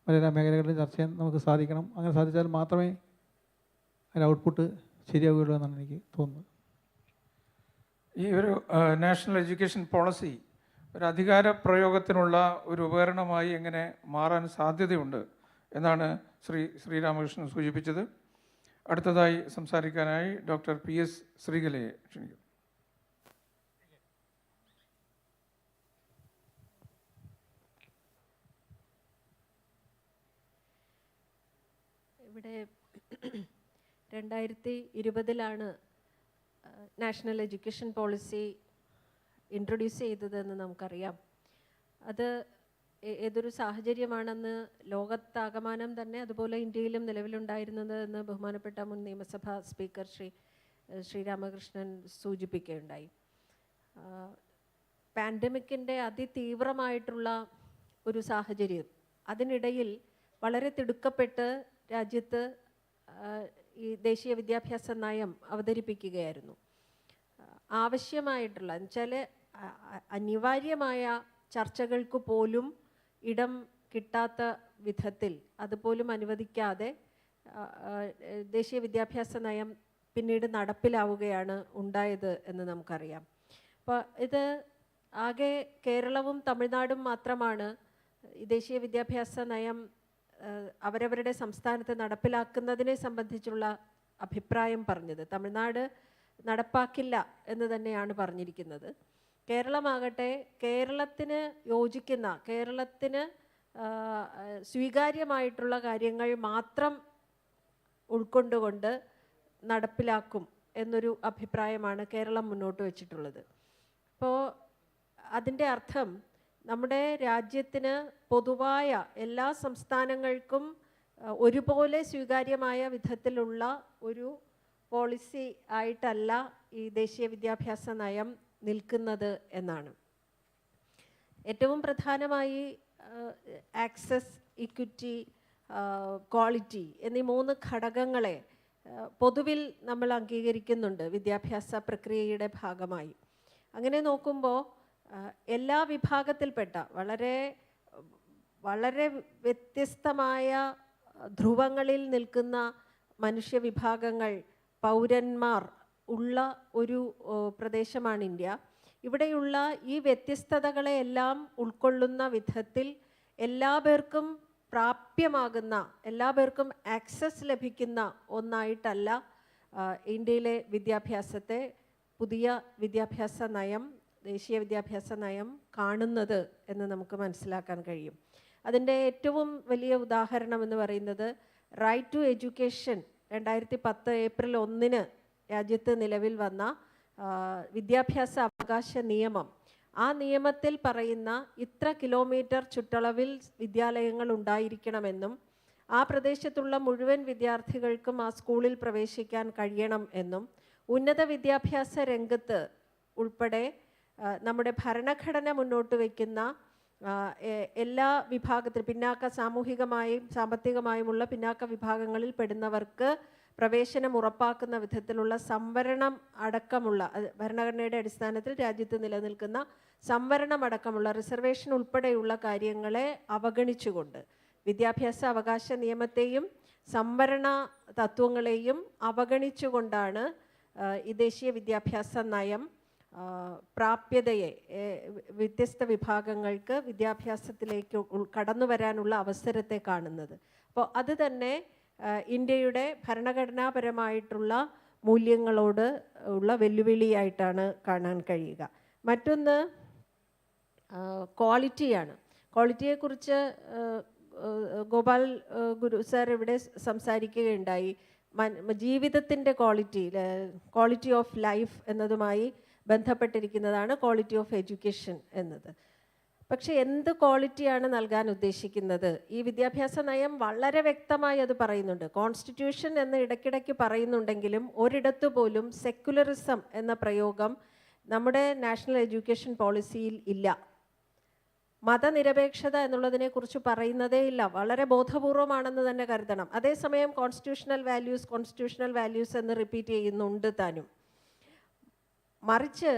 മറ്റെല്ലാ മേഖലകളിലും ചർച്ച ചെയ്യാൻ നമുക്ക് സാധിക്കണം. അങ്ങനെ സാധിച്ചാൽ മാത്രമേ അതിൻ്റെ ഔട്ട്പുട്ട് ശരിയാവുകയുള്ളൂ എന്നാണ് എനിക്ക് തോന്നുന്നത്. ഈ ഒരു നാഷണൽ എഡ്യൂക്കേഷൻ പോളിസി ഒരു അധികാര പ്രയോഗത്തിനുള്ള ഒരു ഉപകരണമായി എങ്ങനെ മാറാൻ സാധ്യതയുണ്ട് എന്നാണ് ശ്രീരാമകൃഷ്ണൻ സൂചിപ്പിച്ചത്. അടുത്തതായി സംസാരിക്കാനായി ഡോക്ടർ PS ശ്രീകലയെ ക്ഷണിക്കുന്നു. ഇവിടെ 2020 നാഷണൽ എഡ്യൂക്കേഷൻ പോളിസി ഇൻട്രൊഡ്യൂസ് ചെയ്തതെന്ന് നമുക്കറിയാം. അത് ഏതൊരു സാഹചര്യമാണെന്ന് ലോകത്താകമാനം തന്നെ അതുപോലെ ഇന്ത്യയിലും നിലവിലുണ്ടായിരുന്നത് എന്ന് ബഹുമാനപ്പെട്ട മുൻ നിയമസഭാ സ്പീക്കർ ശ്രീരാമകൃഷ്ണൻ സൂചിപ്പിക്കുകയുണ്ടായി. പാൻഡമിക്കിൻ്റെ അതിതീവ്രമായിട്ടുള്ള ഒരു സാഹചര്യം, അതിനിടയിൽ വളരെ തിടുക്കപ്പെട്ട് രാജ്യത്ത് ഈ ദേശീയ വിദ്യാഭ്യാസ നയം അവതരിപ്പിക്കുകയായിരുന്നു. ആവശ്യമായിട്ടുള്ള എന്നുവെച്ചാൽ അനിവാര്യമായ ചർച്ചകൾക്ക് പോലും ഇടം കിട്ടാത്ത വിധത്തിൽ അതുപോലും അനുവദിക്കാതെ ദേശീയ വിദ്യാഭ്യാസ നയം പിന്നീട് നടപ്പിലാവുകയാണ് ഉണ്ടായത് എന്ന് നമുക്കറിയാം. അപ്പോൾ ഇത് ആകെ കേരളവും തമിഴ്നാടും മാത്രമാണ് ഈ ദേശീയ വിദ്യാഭ്യാസ നയം അവരവരുടെ സംസ്ഥാനത്ത് നടപ്പിലാക്കുന്നതിനെ സംബന്ധിച്ചുള്ള അഭിപ്രായം പറഞ്ഞത്. തമിഴ്നാട് നടപ്പാക്കില്ല എന്ന് തന്നെയാണ് പറഞ്ഞിരിക്കുന്നത്. കേരളമാകട്ടെ കേരളത്തിന് യോജിക്കുന്ന, കേരളത്തിന് സ്വീകാര്യമായിട്ടുള്ള കാര്യങ്ങൾ മാത്രം ഉൾക്കൊണ്ടുകൊണ്ട് നടപ്പിലാക്കും എന്നൊരു അഭിപ്രായമാണ് കേരളം മുന്നോട്ട് വച്ചിട്ടുള്ളത്. അപ്പോൾ അതിൻ്റെ അർത്ഥം നമ്മുടെ രാജ്യത്തിന് പൊതുവായ എല്ലാ സംസ്ഥാനങ്ങൾക്കും ഒരുപോലെ സ്വീകാര്യമായ വിധത്തിലുള്ള ഒരു പോളിസി ആയിട്ടല്ല ഈ ദേശീയ വിദ്യാഭ്യാസ നയം നിൽക്കുന്നത് എന്നാണ്. ഏറ്റവും പ്രധാനമായി ആക്സസ്, ഇക്വിറ്റി, ക്വാളിറ്റി എന്നീ 3 ഘടകങ്ങളെ പൊതുവിൽ നമ്മൾ അംഗീകരിക്കുന്നുണ്ട് വിദ്യാഭ്യാസ പ്രക്രിയയുടെ ഭാഗമായി. അങ്ങനെ നോക്കുമ്പോൾ എല്ലാ വിഭാഗത്തിൽപ്പെട്ട വളരെ വളരെ വ്യത്യസ്തമായ ധ്രുവങ്ങളിൽ നിൽക്കുന്ന മനുഷ്യവിഭാഗങ്ങൾ, പൗരന്മാർ ഉള്ള ഒരു പ്രദേശമാണ് ഇന്ത്യ. ഇവിടെയുള്ള ഈ വ്യത്യസ്തതകളെ എല്ലാം ഉൾക്കൊള്ളുന്ന വിധത്തിൽ എല്ലാ പേർക്കും പ്രാപ്യമാകുന്ന, എല്ലാ പേർക്കും ആക്സസ് ലഭിക്കുന്ന ഒന്നായിട്ടല്ല ഇന്ത്യയിലെ വിദ്യാഭ്യാസത്തെ പുതിയ വിദ്യാഭ്യാസ നയം, ദേശീയ വിദ്യാഭ്യാസ നയം കാണുന്നത് എന്ന് നമുക്ക് മനസ്സിലാക്കാൻ കഴിയും. അതിൻ്റെ ഏറ്റവും വലിയ ഉദാഹരണം എന്ന് പറയുന്നത് റൈറ്റ് ടു എഡ്യൂക്കേഷൻ 2010 ഏപ്രിൽ 1 രാജ്യത്ത് നിലവിൽ വന്ന വിദ്യാഭ്യാസ അവകാശ നിയമം. ആ നിയമത്തിൽ പറയുന്ന ഇത്ര കിലോമീറ്റർ ചുറ്റളവിൽ വിദ്യാലയങ്ങൾ ഉണ്ടായിരിക്കണമെന്നും ആ പ്രദേശത്തുള്ള മുഴുവൻ വിദ്യാർത്ഥികൾക്കും ആ സ്കൂളിൽ പ്രവേശിക്കാൻ കഴിയണം എന്നും ഉന്നത വിദ്യാഭ്യാസ രംഗത്ത് ഉൾപ്പെടെ നമ്മുടെ ഭരണഘടന മുന്നോട്ട് വയ്ക്കുന്ന എല്ലാ വിഭാഗത്തിൽ സാമൂഹികമായും സാമ്പത്തികമായുമുള്ള പിന്നാക്ക വിഭാഗങ്ങളിൽ പെടുന്നവർക്ക് പ്രവേശനം ഉറപ്പാക്കുന്ന വിധത്തിലുള്ള സംവരണം അടക്കമുള്ള, ഭരണഘടനയുടെ അടിസ്ഥാനത്തിൽ രാജ്യത്ത് നിലനിൽക്കുന്ന സംവരണം അടക്കമുള്ള റിസർവേഷൻ ഉൾപ്പെടെയുള്ള കാര്യങ്ങളെ അവഗണിച്ചുകൊണ്ട് വിദ്യാഭ്യാസ അവകാശ നിയമത്തെയും സംവരണ തത്വങ്ങളെയും അവഗണിച്ചുകൊണ്ടാണ് ഈ ദേശീയ വിദ്യാഭ്യാസ നയം പ്രാപ്യതയെ, വ്യത്യസ്ത വിഭാഗങ്ങൾക്ക് വിദ്യാഭ്യാസത്തിലേക്ക് കടന്നു വരാനുള്ള അവസരത്തെ കാണുന്നത്. അപ്പോൾ അത് തന്നെ ഇന്ത്യയുടെ ഭരണഘടനാപരമായിട്ടുള്ള മൂല്യങ്ങളോട് ഉള്ള വെല്ലുവിളിയായിട്ടാണ് കാണാൻ കഴിയുക. മറ്റൊന്ന് ക്വാളിറ്റിയാണ്. ക്വാളിറ്റിയെക്കുറിച്ച് ഗോപാൽ ഗുരു സാർ ഇവിടെ സംസാരിക്കുകയുണ്ടായി. ജീവിതത്തിൻ്റെ ക്വാളിറ്റി ഓഫ് ലൈഫ് എന്നതുമായി ബന്ധപ്പെട്ടിരിക്കുന്നതാണ് ക്വാളിറ്റി ഓഫ് എഡ്യൂക്കേഷൻ എന്നത്. പക്ഷെ എന്ത് ക്വാളിറ്റിയാണ് നൽകാൻ ഉദ്ദേശിക്കുന്നത്? ഈ വിദ്യാഭ്യാസ നയം വളരെ വ്യക്തമായി അത് പറയുന്നുണ്ട്. കോൺസ്റ്റിറ്റ്യൂഷൻ എന്ന് ഇടയ്ക്കിടയ്ക്ക് പറയുന്നുണ്ടെങ്കിലും ഒരിടത്തു പോലും സെക്യുലറിസം എന്ന പ്രയോഗം നമ്മുടെ നാഷണൽ എഡ്യൂക്കേഷൻ പോളിസിയിൽ ഇല്ല. മതനിരപേക്ഷത എന്നുള്ളതിനെക്കുറിച്ച് പറയുന്നതേ ഇല്ല. വളരെ ബോധപൂർവമാണെന്ന് തന്നെ കരുതണം. അതേസമയം കോൺസ്റ്റിറ്റ്യൂഷണൽ വാല്യൂസ് എന്ന് റിപ്പീറ്റ് ചെയ്യുന്നുണ്ട് താനും. മറിച്ച്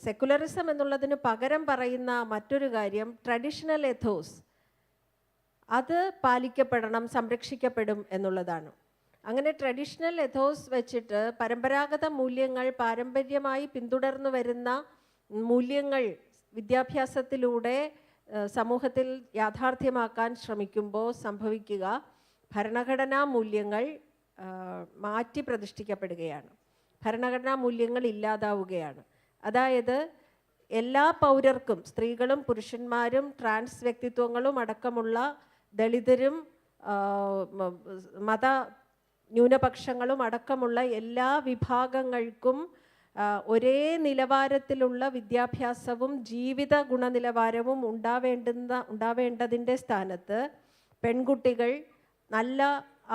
സെക്കുലറിസം എന്നുള്ളതിന് പകരം പറയുന്ന മറ്റൊരു കാര്യം ട്രഡീഷണൽ എഥോസ്, അത് പാലിക്കപ്പെടണം, സംരക്ഷിക്കപ്പെടും എന്നുള്ളതാണ്. അങ്ങനെ ട്രഡീഷണൽ എഥോസ് വെച്ചിട്ട് പരമ്പരാഗത മൂല്യങ്ങൾ, പാരമ്പര്യമായി പിന്തുടർന്നു വരുന്ന മൂല്യങ്ങൾ വിദ്യാഭ്യാസത്തിലൂടെ സമൂഹത്തിൽ യാഥാർത്ഥ്യമാക്കാൻ ശ്രമിക്കുമ്പോൾ സംഭവിക്കുക ഭരണഘടനാ മൂല്യങ്ങൾ മാറ്റി പ്രതിഷ്ഠിക്കപ്പെടുകയാണ്. ഭരണഘടനാ മൂല്യങ്ങൾ ഇല്ലാതാവുകയാണ്. അതായത് എല്ലാ പൗരർക്കും, സ്ത്രീകളും പുരുഷന്മാരും ട്രാൻസ് വ്യക്തിത്വങ്ങളും അടക്കമുള്ള ദളിതരും മത ന്യൂനപക്ഷങ്ങളും അടക്കമുള്ള എല്ലാ വിഭാഗങ്ങൾക്കും ഒരേ നിലവാരത്തിലുള്ള വിദ്യാഭ്യാസവും ജീവിത ഗുണനിലവാരവും ഉണ്ടാവേണ്ടതിൻ്റെ സ്ഥാനത്ത് പെൺകുട്ടികൾ നല്ല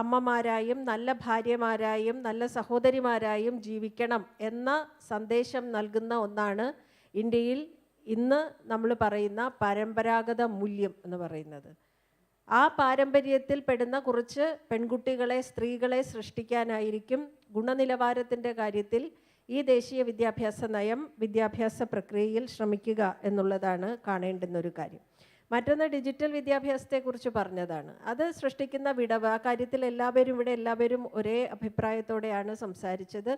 അമ്മമാരായും നല്ല ഭാര്യമാരായും നല്ല സഹോദരിമാരായും ജീവിക്കണം എന്ന സന്ദേശം നൽകുന്ന ഒന്നാണ് ഇന്ത്യയിൽ ഇന്ന് നമ്മൾ പറയുന്ന പരമ്പരാഗത മൂല്യം എന്ന് പറയുന്നത്. ആ പാരമ്പര്യത്തിൽ പെടുന്ന കുറച്ച് പെൺകുട്ടികളെ, സ്ത്രീകളെ സൃഷ്ടിക്കാനായിരിക്കും ഗുണനിലവാരത്തിൻ്റെ കാര്യത്തിൽ ഈ ദേശീയ വിദ്യാഭ്യാസ നയം വിദ്യാഭ്യാസ പ്രക്രിയയിൽ ശ്രമിക്കുക എന്നുള്ളതാണ് കാണേണ്ടുന്ന ഒരു കാര്യം. മറ്റൊന്ന് ഡിജിറ്റൽ വിദ്യാഭ്യാസത്തെക്കുറിച്ച് പറഞ്ഞതാണ്. അത് സൃഷ്ടിക്കുന്ന വിടവ്, ആ കാര്യത്തിൽ എല്ലാവരും ഒരേ അഭിപ്രായത്തോടെയാണ് സംസാരിച്ചത്.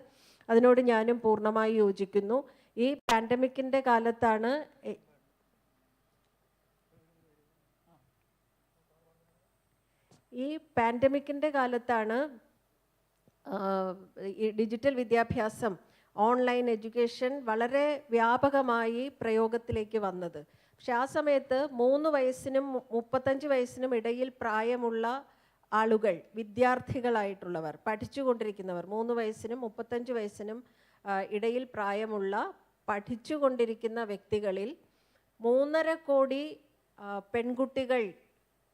അതിനോട് ഞാനും പൂർണ്ണമായി യോജിക്കുന്നു. ഈ പാൻഡമിക്കിൻ്റെ കാലത്താണ് ഈ ഡിജിറ്റൽ വിദ്യാഭ്യാസം, ഓൺലൈൻ എഡ്യൂക്കേഷൻ വളരെ വ്യാപകമായി പ്രയോഗത്തിലേക്ക് വന്നത്. പക്ഷെ ആ സമയത്ത് 3 വയസ്സിനും 35 വയസ്സിനും ഇടയിൽ പ്രായമുള്ള ആളുകൾ, വിദ്യാർത്ഥികളായിട്ടുള്ളവർ, പഠിച്ചുകൊണ്ടിരിക്കുന്നവർ, 3 വയസ്സിനും 35 വയസ്സിനും ഇടയിൽ പ്രായമുള്ള പഠിച്ചുകൊണ്ടിരിക്കുന്ന വ്യക്തികളിൽ 3.5 കോടി പെൺകുട്ടികൾ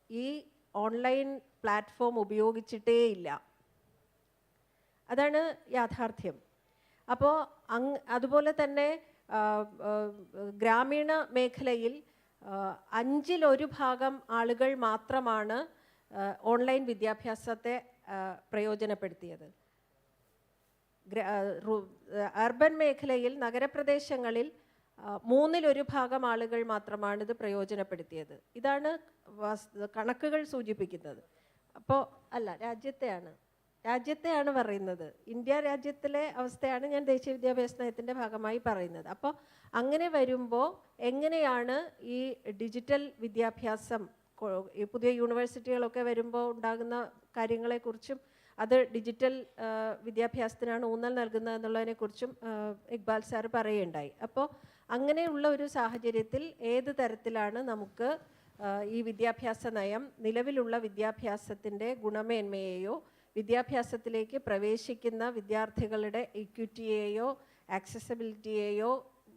ഈ ഓൺലൈൻ പ്ലാറ്റ്ഫോം ഉപയോഗിച്ചിട്ടേയില്ല. അതാണ് യാഥാർത്ഥ്യം. അപ്പോൾ അതുപോലെ തന്നെ ഗ്രാമീണ മേഖലയിൽ 1/5 ആളുകൾ മാത്രമാണ് ഓൺലൈൻ വിദ്യാഭ്യാസത്തെ പ്രയോജനപ്പെടുത്തിയത്. അർബൻ മേഖലയിൽ, നഗരപ്രദേശങ്ങളിൽ 1/3 ആളുകൾ മാത്രമാണ് ഇത് പ്രയോജനപ്പെടുത്തിയത്. ഇതാണ് കണക്കുകൾ സൂചിപ്പിക്കുന്നത്. അപ്പോൾ രാജ്യത്തെയാണ് പറയുന്നത്. ഇന്ത്യ രാജ്യത്തിലെ അവസ്ഥയാണ് ഞാൻ ദേശീയ വിദ്യാഭ്യാസ നയത്തിൻ്റെ ഭാഗമായി പറയുന്നത്. അപ്പോൾ അങ്ങനെ വരുമ്പോൾ എങ്ങനെയാണ് ഈ ഡിജിറ്റൽ വിദ്യാഭ്യാസം, ഈ പുതിയ യൂണിവേഴ്സിറ്റികളൊക്കെ വരുമ്പോൾ ഉണ്ടാകുന്ന കാര്യങ്ങളെക്കുറിച്ചും അത് ഡിജിറ്റൽ വിദ്യാഭ്യാസത്തിനാണ് ഊന്നൽ നൽകുന്നത് എന്നുള്ളതിനെക്കുറിച്ചും ഇക്ബാൽ സാർ പറയുകയുണ്ടായി. അപ്പോൾ അങ്ങനെയുള്ള ഒരു സാഹചര്യത്തിൽ ഏത് തരത്തിലാണ് നമുക്ക് ഈ വിദ്യാഭ്യാസ നയം നിലവിലുള്ള വിദ്യാഭ്യാസത്തിൻ്റെ ഗുണമേന്മയെയോ വിദ്യാഭ്യാസത്തിലേക്ക് പ്രവേശിക്കുന്ന വിദ്യാർത്ഥികളുടെ ഇക്വിറ്റിയെയോ ആക്സസിബിലിറ്റിയെയോ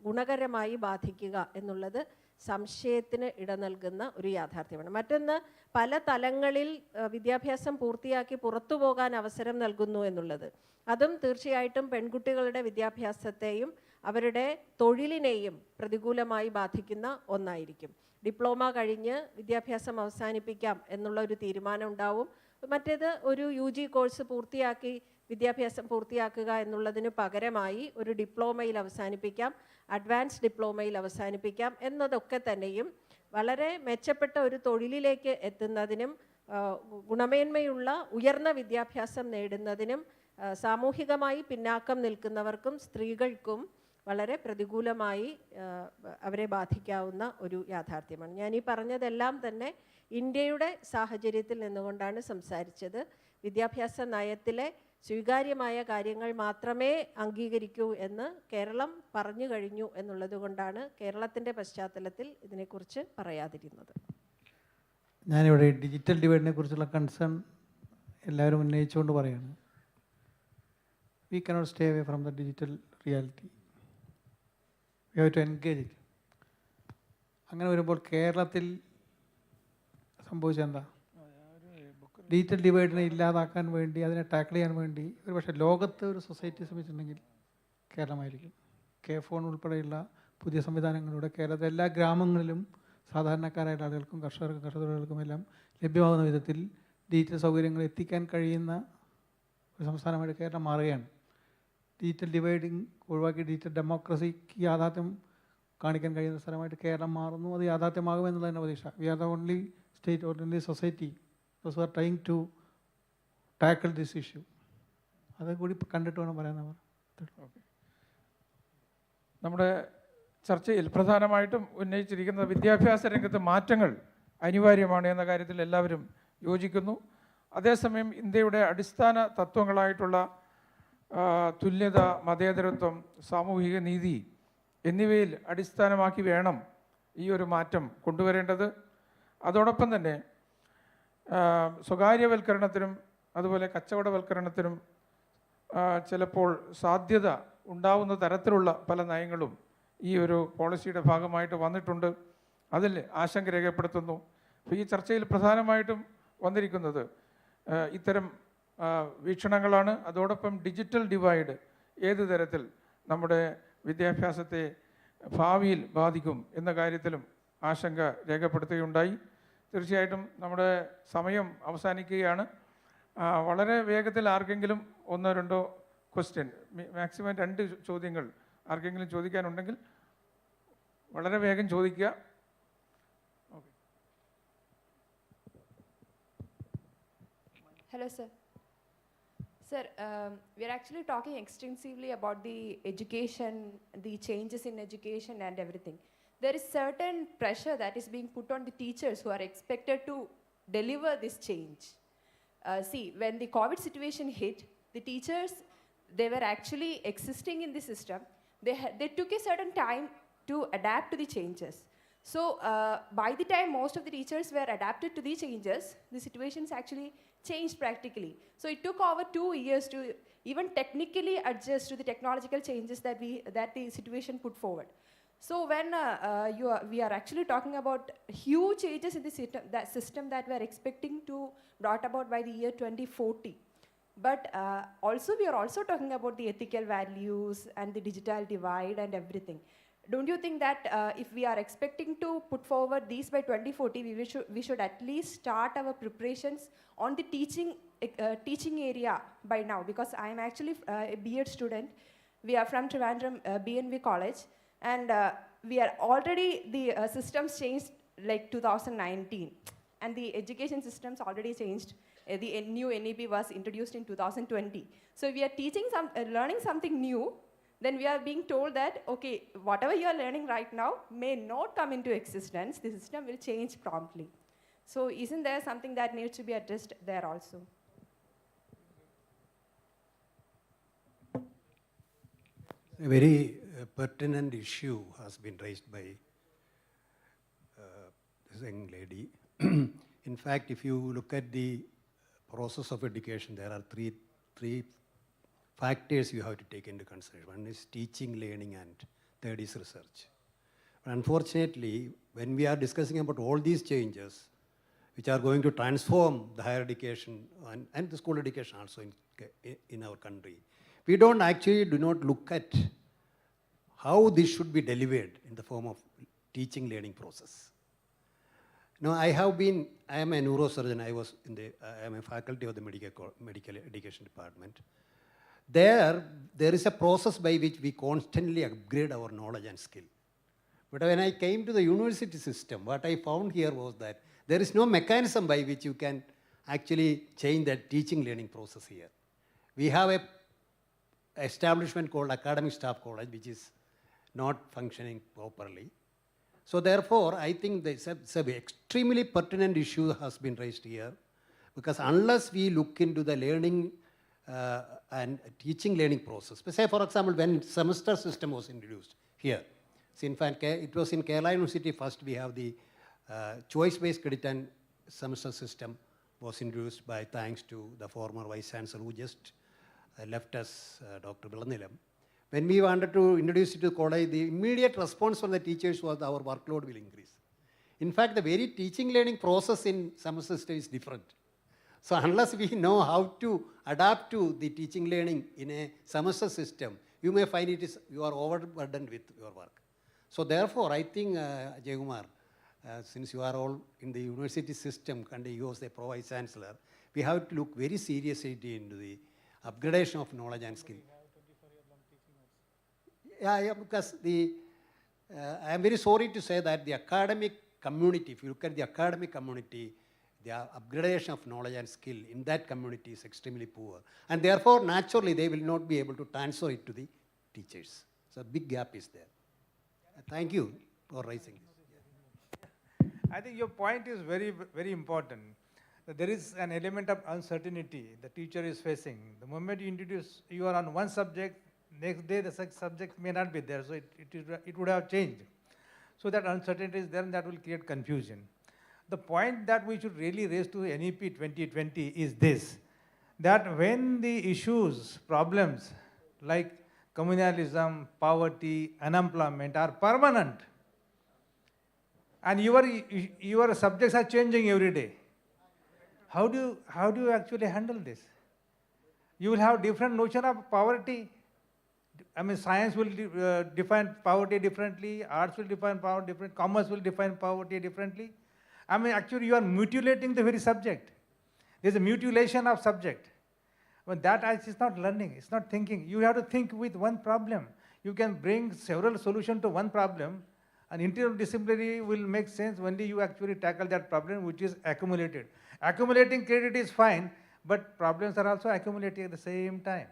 ഗുണകരമായി ബാധിക്കുക എന്നുള്ളത് സംശയത്തിന് ഇട നൽകുന്ന ഒരു യാഥാർത്ഥ്യമാണ്. മറ്റൊന്ന്, പല തലങ്ങളിൽ വിദ്യാഭ്യാസം പൂർത്തിയാക്കി പുറത്തു പോകാൻ അവസരം നൽകുന്നു എന്നുള്ളത്. അതും തീർച്ചയായിട്ടും പെൺകുട്ടികളുടെ വിദ്യാഭ്യാസത്തെയും അവരുടെ തൊഴിലിനെയും പ്രതികൂലമായി ബാധിക്കുന്ന ഒന്നായിരിക്കും. ഡിപ്ലോമ കഴിഞ്ഞ് വിദ്യാഭ്യാസം അവസാനിപ്പിക്കാം എന്നുള്ള ഒരു തീരുമാനം ഉണ്ടാവും. മറ്റേത് ഒരു UG കോഴ്സ് പൂർത്തിയാക്കി വിദ്യാഭ്യാസം പൂർത്തിയാക്കുക എന്നുള്ളതിന് പകരമായി ഒരു ഡിപ്ലോമയിൽ അവസാനിപ്പിക്കാം, അഡ്വാൻസ് ഡിപ്ലോമയിൽ അവസാനിപ്പിക്കാം എന്നതൊക്കെ തന്നെയും വളരെ മെച്ചപ്പെട്ട ഒരു തൊഴിലിലേക്ക് എത്തുന്നതിനും ഗുണമേന്മയുള്ള ഉയർന്ന വിദ്യാഭ്യാസം നേടുന്നതിനും സാമൂഹികമായി പിന്നാക്കം നിൽക്കുന്നവർക്കും സ്ത്രീകൾക്കും വളരെ പ്രതികൂലമായി അവരെ ബാധിക്കാവുന്ന ഒരു യാഥാർത്ഥ്യമാണ്. ഞാൻ ഈ പറഞ്ഞതെല്ലാം തന്നെ ഇന്ത്യയുടെ സാഹചര്യത്തിൽ നിന്നുകൊണ്ടാണ് സംസാരിച്ചത്. വിദ്യാഭ്യാസ നയത്തിലെ സ്വീകാര്യമായ കാര്യങ്ങൾ മാത്രമേ അംഗീകരിക്കൂ എന്ന് കേരളം പറഞ്ഞു കഴിഞ്ഞു എന്നുള്ളത് കൊണ്ടാണ് കേരളത്തിൻ്റെ പശ്ചാത്തലത്തിൽ ഇതിനെക്കുറിച്ച് പറയാതിരുന്നത്. ഞാനിവിടെ ഡിജിറ്റൽ ഡിവൈഡിനെ കുറിച്ചുള്ള കൺസേൺ എല്ലാവരും ഉന്നയിച്ചുകൊണ്ട് പറയുകയാണ്. We cannot stay away from the digital reality, we have to engage it. അങ്ങനെ വരുമ്പോൾ കേരളത്തിൽ സംഭവിച്ചെന്താ? ഡിജിറ്റൽ ഡിവൈഡിനെ ഇല്ലാതാക്കാൻ വേണ്ടി, അതിനെ ടാക്കിൾ ചെയ്യാൻ വേണ്ടി ഒരു പക്ഷേ ലോകത്ത് ഒരു സൊസൈറ്റി ശ്രമിച്ചിട്ടുണ്ടെങ്കിൽ കേരളമായിരിക്കും. K-phone ഉൾപ്പെടെയുള്ള പുതിയ സംവിധാനങ്ങളിലൂടെ കേരളത്തിലെ എല്ലാ ഗ്രാമങ്ങളിലും സാധാരണക്കാരായ ആളുകൾക്കും കർഷകർക്കും കർഷകർക്കും എല്ലാം ലഭ്യമാകുന്ന വിധത്തിൽ ഡിജിറ്റൽ സൗകര്യങ്ങൾ എത്തിക്കാൻ കഴിയുന്ന ഒരു സംസ്ഥാനമായിട്ട് കേരളം മാറുകയാണ്. ഡിജിറ്റൽ ഡിവൈഡിങ് ഒഴിവാക്കി ഡിജിറ്റൽ ഡെമോക്രസിക്ക് യാഥാർത്ഥ്യം കാണിക്കാൻ കഴിയുന്ന സ്ഥലമായിട്ട് കേരളം മാറുന്നു. അത് യാഥാർത്ഥ്യമാകുമെന്നുള്ള തന്നെ പ്രതീക്ഷ. We are the only state or only society those are trying to tackle this issue. അത് കൂടി കണ്ടിട്ട് വേണം പറയാൻ. നമ്മുടെ ചർച്ചയിൽ പ്രധാനമായിട്ടും ഉന്നയിച്ചിരിക്കുന്ന വിദ്യാഭ്യാസ രംഗത്ത് മാറ്റങ്ങൾ അനിവാര്യമാണ് എന്ന കാര്യത്തിൽ എല്ലാവരും യോജിക്കുന്നു. അതേസമയം ഇന്ത്യയുടെ അടിസ്ഥാന തത്വങ്ങളായിട്ടുള്ള തുല്യത, മതേതരത്വം, സാമൂഹിക നീതി എന്നിവയിൽ അടിസ്ഥാനമാക്കി വേണം ഈ ഒരു മാറ്റം കൊണ്ടുവരേണ്ടത്. അതോടൊപ്പം തന്നെ സ്വകാര്യവൽക്കരണത്തിനും അതുപോലെ കച്ചവടവൽക്കരണത്തിനും ചിലപ്പോൾ സാധ്യത ഉണ്ടാവുന്ന തരത്തിലുള്ള പല നയങ്ങളും ഈ ഒരു പോളിസിയുടെ ഭാഗമായിട്ട് വന്നിട്ടുണ്ട്. അതിൽ ആശങ്ക രേഖപ്പെടുത്തുന്നു. അപ്പോൾ ഈ ചർച്ചയിൽ പ്രധാനമായിട്ടും വന്നിരിക്കുന്നത് ഇത്തരം വീക്ഷണങ്ങളാണ്. അതോടൊപ്പം ഡിജിറ്റൽ ഡിവൈഡ് ഏത് തരത്തിൽ നമ്മുടെ വിദ്യാഭ്യാസത്തെ ഭാവിയിൽ ബാധിക്കും എന്ന കാര്യത്തിലും ആശങ്ക രേഖപ്പെടുത്തുകയുണ്ടായി. തീർച്ചയായിട്ടും നമ്മുടെ സമയം അവസാനിക്കുകയാണ്. വളരെ വേഗത്തിൽ ആർക്കെങ്കിലും ഒന്നോ രണ്ടോ ക്വസ്റ്റ്യൻ, മാക്സിമം 2 ചോദ്യങ്ങൾ ആർക്കെങ്കിലും ചോദിക്കാനുണ്ടെങ്കിൽ വളരെ വേഗം ചോദിക്കുക. Hello, sir. Sir, we are actually talking extensively about the education, the changes in education and everything. There is certain pressure that is being put on the teachers who are expected to deliver this change. See, when the COVID situation hit, the teachers, they were actually existing in the system. They took a certain time to adapt to the changes. So by the time most of the teachers were adapted to the changes, the situations actually changed practically. So it took over 2 years to even technically adjust to the technological changes that the situation put forward. So when we are actually talking about huge changes in the system that we are expecting to brought about by the year 2040. But also we are also talking about the ethical values and the digital divide and everything. Don't you think that if we are expecting to put forward these by 2040, we should at least start our preparations on the teaching area by now? Because I am actually a B.Ed student. We are from Thiruvanathapuram BNV College, and we are already the systems changed like 2019, and the education systems already changed. The new NEP was introduced in 2020. So we are learning something new. Then we are being told that, okay, whatever you are learning right now may not come into existence. The system will change promptly. So isn't there something that needs to be addressed there also? A very pertinent issue has been raised by this young lady. In fact, if you look at the process of education, there are three factors you have to take into consideration. One is teaching, learning, and third is research. But unfortunately, when we are discussing about all these changes, which are going to transform the higher education and the school education also in our country, we do not look at how this should be delivered in the form of teaching, learning process. Now, I am a neurosurgeon. I am a faculty of the medical education department. There is a process by which we constantly upgrade our knowledge and skill. But when I came to the university system, what I found here was that there is no mechanism by which you can actually change that teaching learning process here. We have a establishment called Academic Staff College, which is not functioning properly. So therefore, I think there's an extremely pertinent issue has been raised here, because unless we look into the learning and teaching learning process, say for example, when semester system was introduced here, so in fact, it was in Kerala University first we have the choice-based credit and semester system was introduced by thanks to the former Vice Chancellor who just left us, Dr. Bilanilam. When we wanted to introduce it to the college, the immediate response from the teachers was our workload will increase. In fact, the very teaching learning process in semester system is different. So unless we know how to adapt to the teaching learning in a semester system, you may find you are overburdened with your work. So therefore, I think, Jaykumar, since you are all in the university system and you as a pro-vice chancellor, we have to look very seriously into the upgradation of knowledge and skill. Yeah, because I am very sorry to say that the academic community, if you look at the academic community, the upgradation of knowledge and skill in that community is extremely poor. And therefore, naturally, they will not be able to transfer it to the teachers. So a big gap is there. Thank you for raising this. I think your point is very, very important. That there is an element of uncertainty the teacher is facing. The moment you are on one subject, next day the subject may not be there, so it would have changed. So that uncertainty is there and that will create confusion. The point that we should really raise to NEP 2020 is this, that when the issues, problems like communalism, poverty, unemployment are permanent, and your subjects are changing every day, how do you actually handle this? You will have different notion of poverty. I mean, science will define poverty differently, arts will define poverty differently, commerce will define poverty differently. I mean, actually, you are mutilating the very subject. There's a mutilation of subject. But that is not learning, it's not thinking. You have to think with one problem. You can bring several solutions to one problem, and interdisciplinary will make sense when you actually tackle that problem which is accumulated. Accumulating credit is fine, but problems are also accumulating at the same time.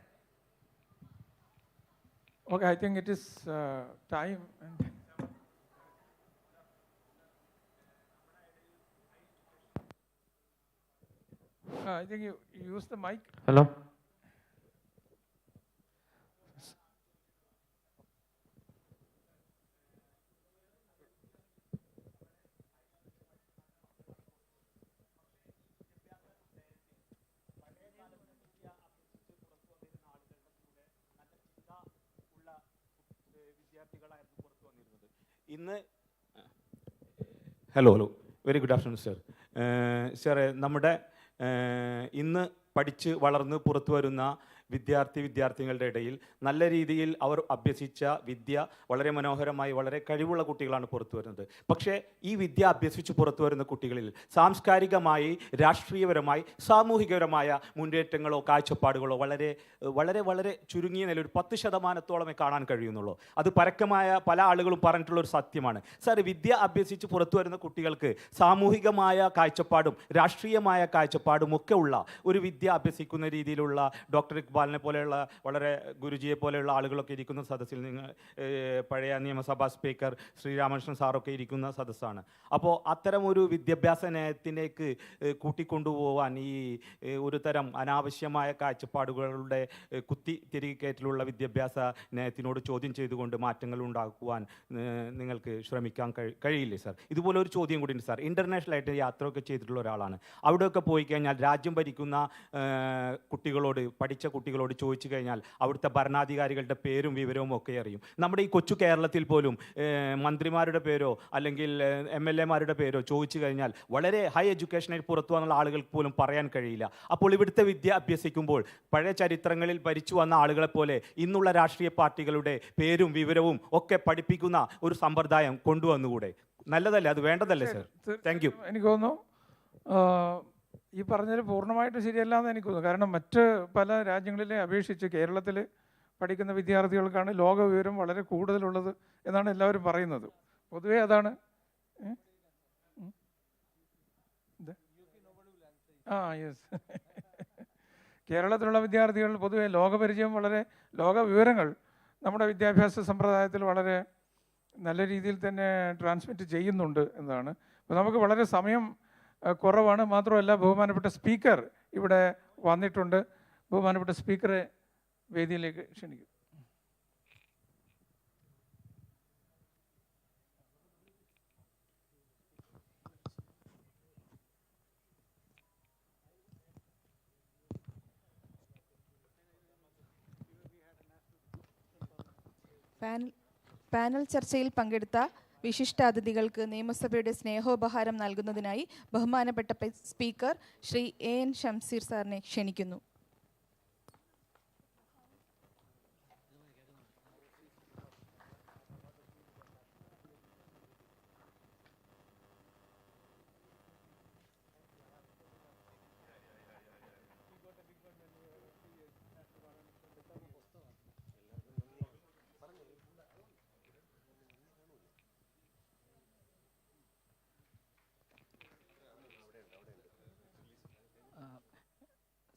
Okay, I think it is time. I think you use the mic. Hello. Hello. Very good afternoon, sir. Sir, നമ്മുടെ ഇന്ന് പഠിച്ച് വളർന്ന് പുറത്തു വരുന്ന വിദ്യാർത്ഥികളുടെ ഇടയിൽ നല്ല രീതിയിൽ അവർ അഭ്യസിച്ച വിദ്യ വളരെ മനോഹരമായി വളരെ കഴിവുള്ള കുട്ടികളാണ് പുറത്തു വരുന്നത്. പക്ഷേ ഈ വിദ്യ അഭ്യസിച്ച് പുറത്തു വരുന്ന കുട്ടികളിൽ സാംസ്കാരികമായി, രാഷ്ട്രീയപരമായി, സാമൂഹികപരമായ മുന്നേറ്റങ്ങളോ കാഴ്ചപ്പാടുകളോ വളരെ വളരെ വളരെ ചുരുങ്ങിയ നിലയിൽ 10% കാണാൻ കഴിയുന്നുള്ളൂ. അത് പരക്കമായ പല ആളുകളും പറഞ്ഞിട്ടുള്ളൊരു സത്യമാണ്. സാർ, വിദ്യ അഭ്യസിച്ച് പുറത്തു വരുന്ന കുട്ടികൾക്ക് സാമൂഹികമായ കാഴ്ചപ്പാടും രാഷ്ട്രീയമായ കാഴ്ചപ്പാടും ഒക്കെ ഉള്ള ഒരു വിദ്യ അഭ്യസിക്കുന്ന രീതിയിലുള്ള ഡോക്ടർ ഇക്ബാലിനെ പോലെയുള്ള വളരെ ഗുരുജിയെ പോലെയുള്ള ആളുകളൊക്കെ ഇരിക്കുന്ന സദസ്സിൽ നിങ്ങൾ പഴയ നിയമസഭാ സ്പീക്കർ ശ്രീരാമകൃഷ്ണൻ സാറൊക്കെ ഇരിക്കുന്ന സദസ്സാണ്. അപ്പോൾ അത്തരം ഒരു വിദ്യാഭ്യാസ നയത്തിലേക്ക് കൂട്ടിക്കൊണ്ടുപോകാൻ ഈ ഒരു തരം അനാവശ്യമായ കാഴ്ചപ്പാടുകളുടെ തിരികെ കയറ്റിലുള്ള വിദ്യാഭ്യാസ നയത്തിനോട് ചോദ്യം ചെയ്തുകൊണ്ട് മാറ്റങ്ങൾ ഉണ്ടാക്കുവാൻ നിങ്ങൾക്ക് ശ്രമിക്കാൻ കഴിയില്ലേ സാർ? ഇതുപോലെ ഒരു ചോദ്യം കൂടി ഉണ്ട് സാർ. ഇൻ്റർനാഷണലായിട്ട് യാത്രയൊക്കെ ചെയ്തിട്ടുള്ള ഒരാളാണ്. അവിടെയൊക്കെ പോയി കഴിഞ്ഞാൽ രാജ്യം ഭരിക്കുന്ന കുട്ടികളോട്, പഠിച്ച കുട്ടികളോട് ചോദിച്ചു കഴിഞ്ഞാൽ അവിടുത്തെ ഭരണാധികാരികളുടെ പേരും വിവരവും ഒക്കെ അറിയും. നമ്മുടെ ഈ കൊച്ചു കേരളത്തിൽ പോലും മന്ത്രിമാരുടെ പേരോ അല്ലെങ്കിൽ MLA-മാരുടെ പേരോ ചോദിച്ചു കഴിഞ്ഞാൽ വളരെ ഹൈ എഡ്യൂക്കേഷനിൽ പുറത്തു വന്നുള്ള ആളുകൾക്ക് പോലും പറയാൻ കഴിയില്ല. അപ്പോൾ ഇവിടുത്തെ വിദ്യ അഭ്യസിക്കുമ്പോൾ പഴയ ചരിത്രങ്ങളിൽ ഭരിച്ചു വന്ന ആളുകളെ പോലെ ഇന്നുള്ള രാഷ്ട്രീയ പാർട്ടികളുടെ പേരും വിവരവും ഒക്കെ പഠിപ്പിക്കുന്ന ഒരു സമ്പ്രദായം കൊണ്ടുവന്നുകൂടെ? നല്ലതല്ലേ? അത് വേണ്ടതല്ലേ സാർ? Thank you. എനിക്ക് തോന്നുന്നു ഈ പറഞ്ഞത് പൂർണ്ണമായിട്ട് ശരിയല്ല എന്ന് എനിക്ക് തോന്നുന്നു. കാരണം മറ്റ് പല രാജ്യങ്ങളിലെ അപേക്ഷിച്ച് കേരളത്തിൽ പഠിക്കുന്ന വിദ്യാർത്ഥികൾക്കാണ് ലോക വിവരം വളരെ കൂടുതലുള്ളത് എന്നാണ് എല്ലാവരും പറയുന്നത്. പൊതുവേ അതാണ്. യെസ്, കേരളത്തിലുള്ള വിദ്യാർത്ഥികൾ പൊതുവേ ലോകപരിചയം, വളരെ ലോക വിവരങ്ങൾ നമ്മുടെ വിദ്യാഭ്യാസ സമ്പ്രദായത്തിൽ വളരെ നല്ല രീതിയിൽ തന്നെ ട്രാൻസ്മിറ്റ് ചെയ്യുന്നുണ്ട് എന്നതാണ്. അപ്പോൾ നമുക്ക് വളരെ സമയം കുറവാണ്. മാത്രമല്ല, ബഹുമാനപ്പെട്ട സ്പീക്കർ ഇവിടെ വന്നിട്ടുണ്ട്. ബഹുമാനപ്പെട്ട സ്പീക്കറെ വേദിയിലേക്ക് ക്ഷണിക്കും. പാനൽ ചർച്ചയിൽ പങ്കെടുത്ത വിശിഷ്ടാതിഥികൾക്ക് നിയമസഭയുടെ സ്നേഹോപഹാരം നൽകുന്നതിനായി ബഹുമാനപ്പെട്ട സ്പീക്കർ ശ്രീ AN ഷംസീർ സാറിനെ ക്ഷണിക്കുന്നു.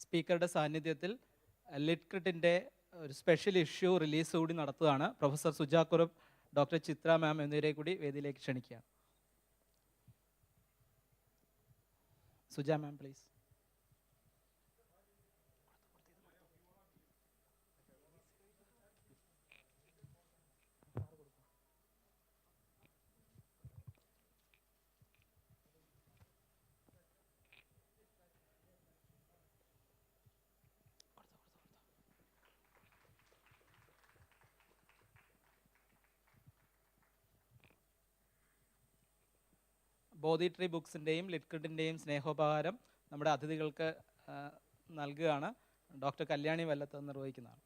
സ്പീക്കറുടെ സാന്നിധ്യത്തിൽ ലിറ്റ്ക്രിറ്റിൻ്റെ ഒരു സ്പെഷ്യൽ ഇഷ്യൂ റിലീസ് കൂടി നടത്തുകയാണ്. Professor Suja Kurup, doctor Chitra ma'am എന്നിവരെ കൂടി വേദിയിലേക്ക് ക്ഷണിക്കുകയാണ്. Suja ma'am please. Bodhi tree ബുക്സിൻ്റെയും ലിറ്റ്ക്രിറ്റിൻ്റെയും സ്നേഹോപഹാരം നമ്മുടെ അതിഥികൾക്ക് നൽകുകയാണ്. ഡോക്ടർ കല്യാണി വല്ലത്ത് നിർവഹിക്കുന്നതാണ്.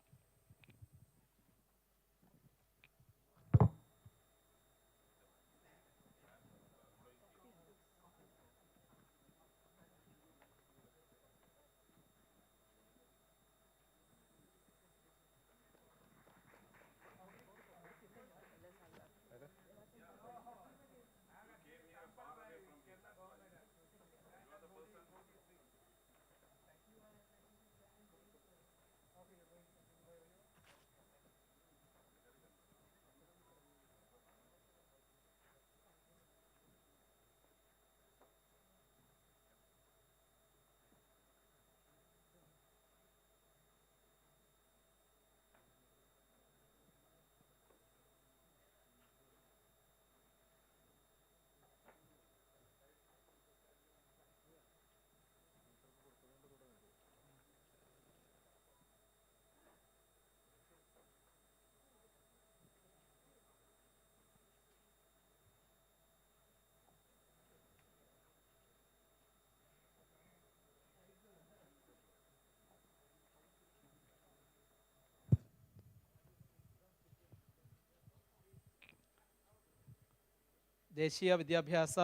ദേശീയ വിദ്യാഭ്യാസ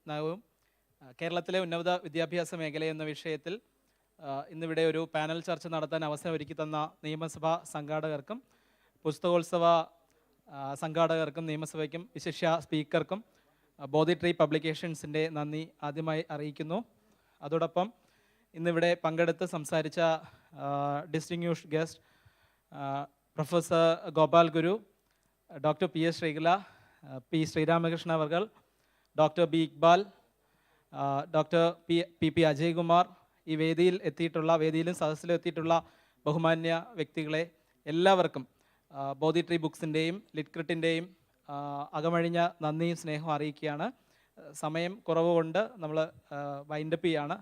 നയവും കേരളത്തിലെ ഉന്നത വിദ്യാഭ്യാസ മേഖല എന്ന വിഷയത്തിൽ ഇന്നിവിടെ ഒരു പാനൽ ചർച്ച നടത്താൻ അവസരം ഒരുക്കി തന്ന നിയമസഭാ സംഘാടകർക്കും പുസ്തകോത്സവ സംഘാടകർക്കും നിയമസഭയ്ക്കും വിശിഷ്യ സ്പീക്കർക്കും ബോധി ട്രീ പബ്ലിക്കേഷൻസിൻ്റെ നന്ദി ആദ്യമായി അറിയിക്കുന്നു. അതോടൊപ്പം ഇന്നിവിടെ പങ്കെടുത്ത് സംസാരിച്ച distinguished guest professor Gopal Guru, doctor P S Sreekala, P Sreeramakrishna അവർകൾ, doctor B Iqbal, doctor P Ajaykumar, ഈ വേദിയിൽ എത്തിയിട്ടുള്ള വേദിയിലും സദസ്സിലും എത്തിയിട്ടുള്ള ബഹുമാന്യ വ്യക്തികളെ എല്ലാവർക്കും ബോധി ട്രീ ബുക്സിൻ്റെയും ലിറ്റ്ക്രിറ്റിൻ്റെയും അകമഴിഞ്ഞ നന്ദിയും സ്നേഹവും അറിയിക്കുകയാണ്. സമയം കുറവ് കൊണ്ട് നമ്മൾ വൈൻഡപ്പ് ചെയ്യാണ്.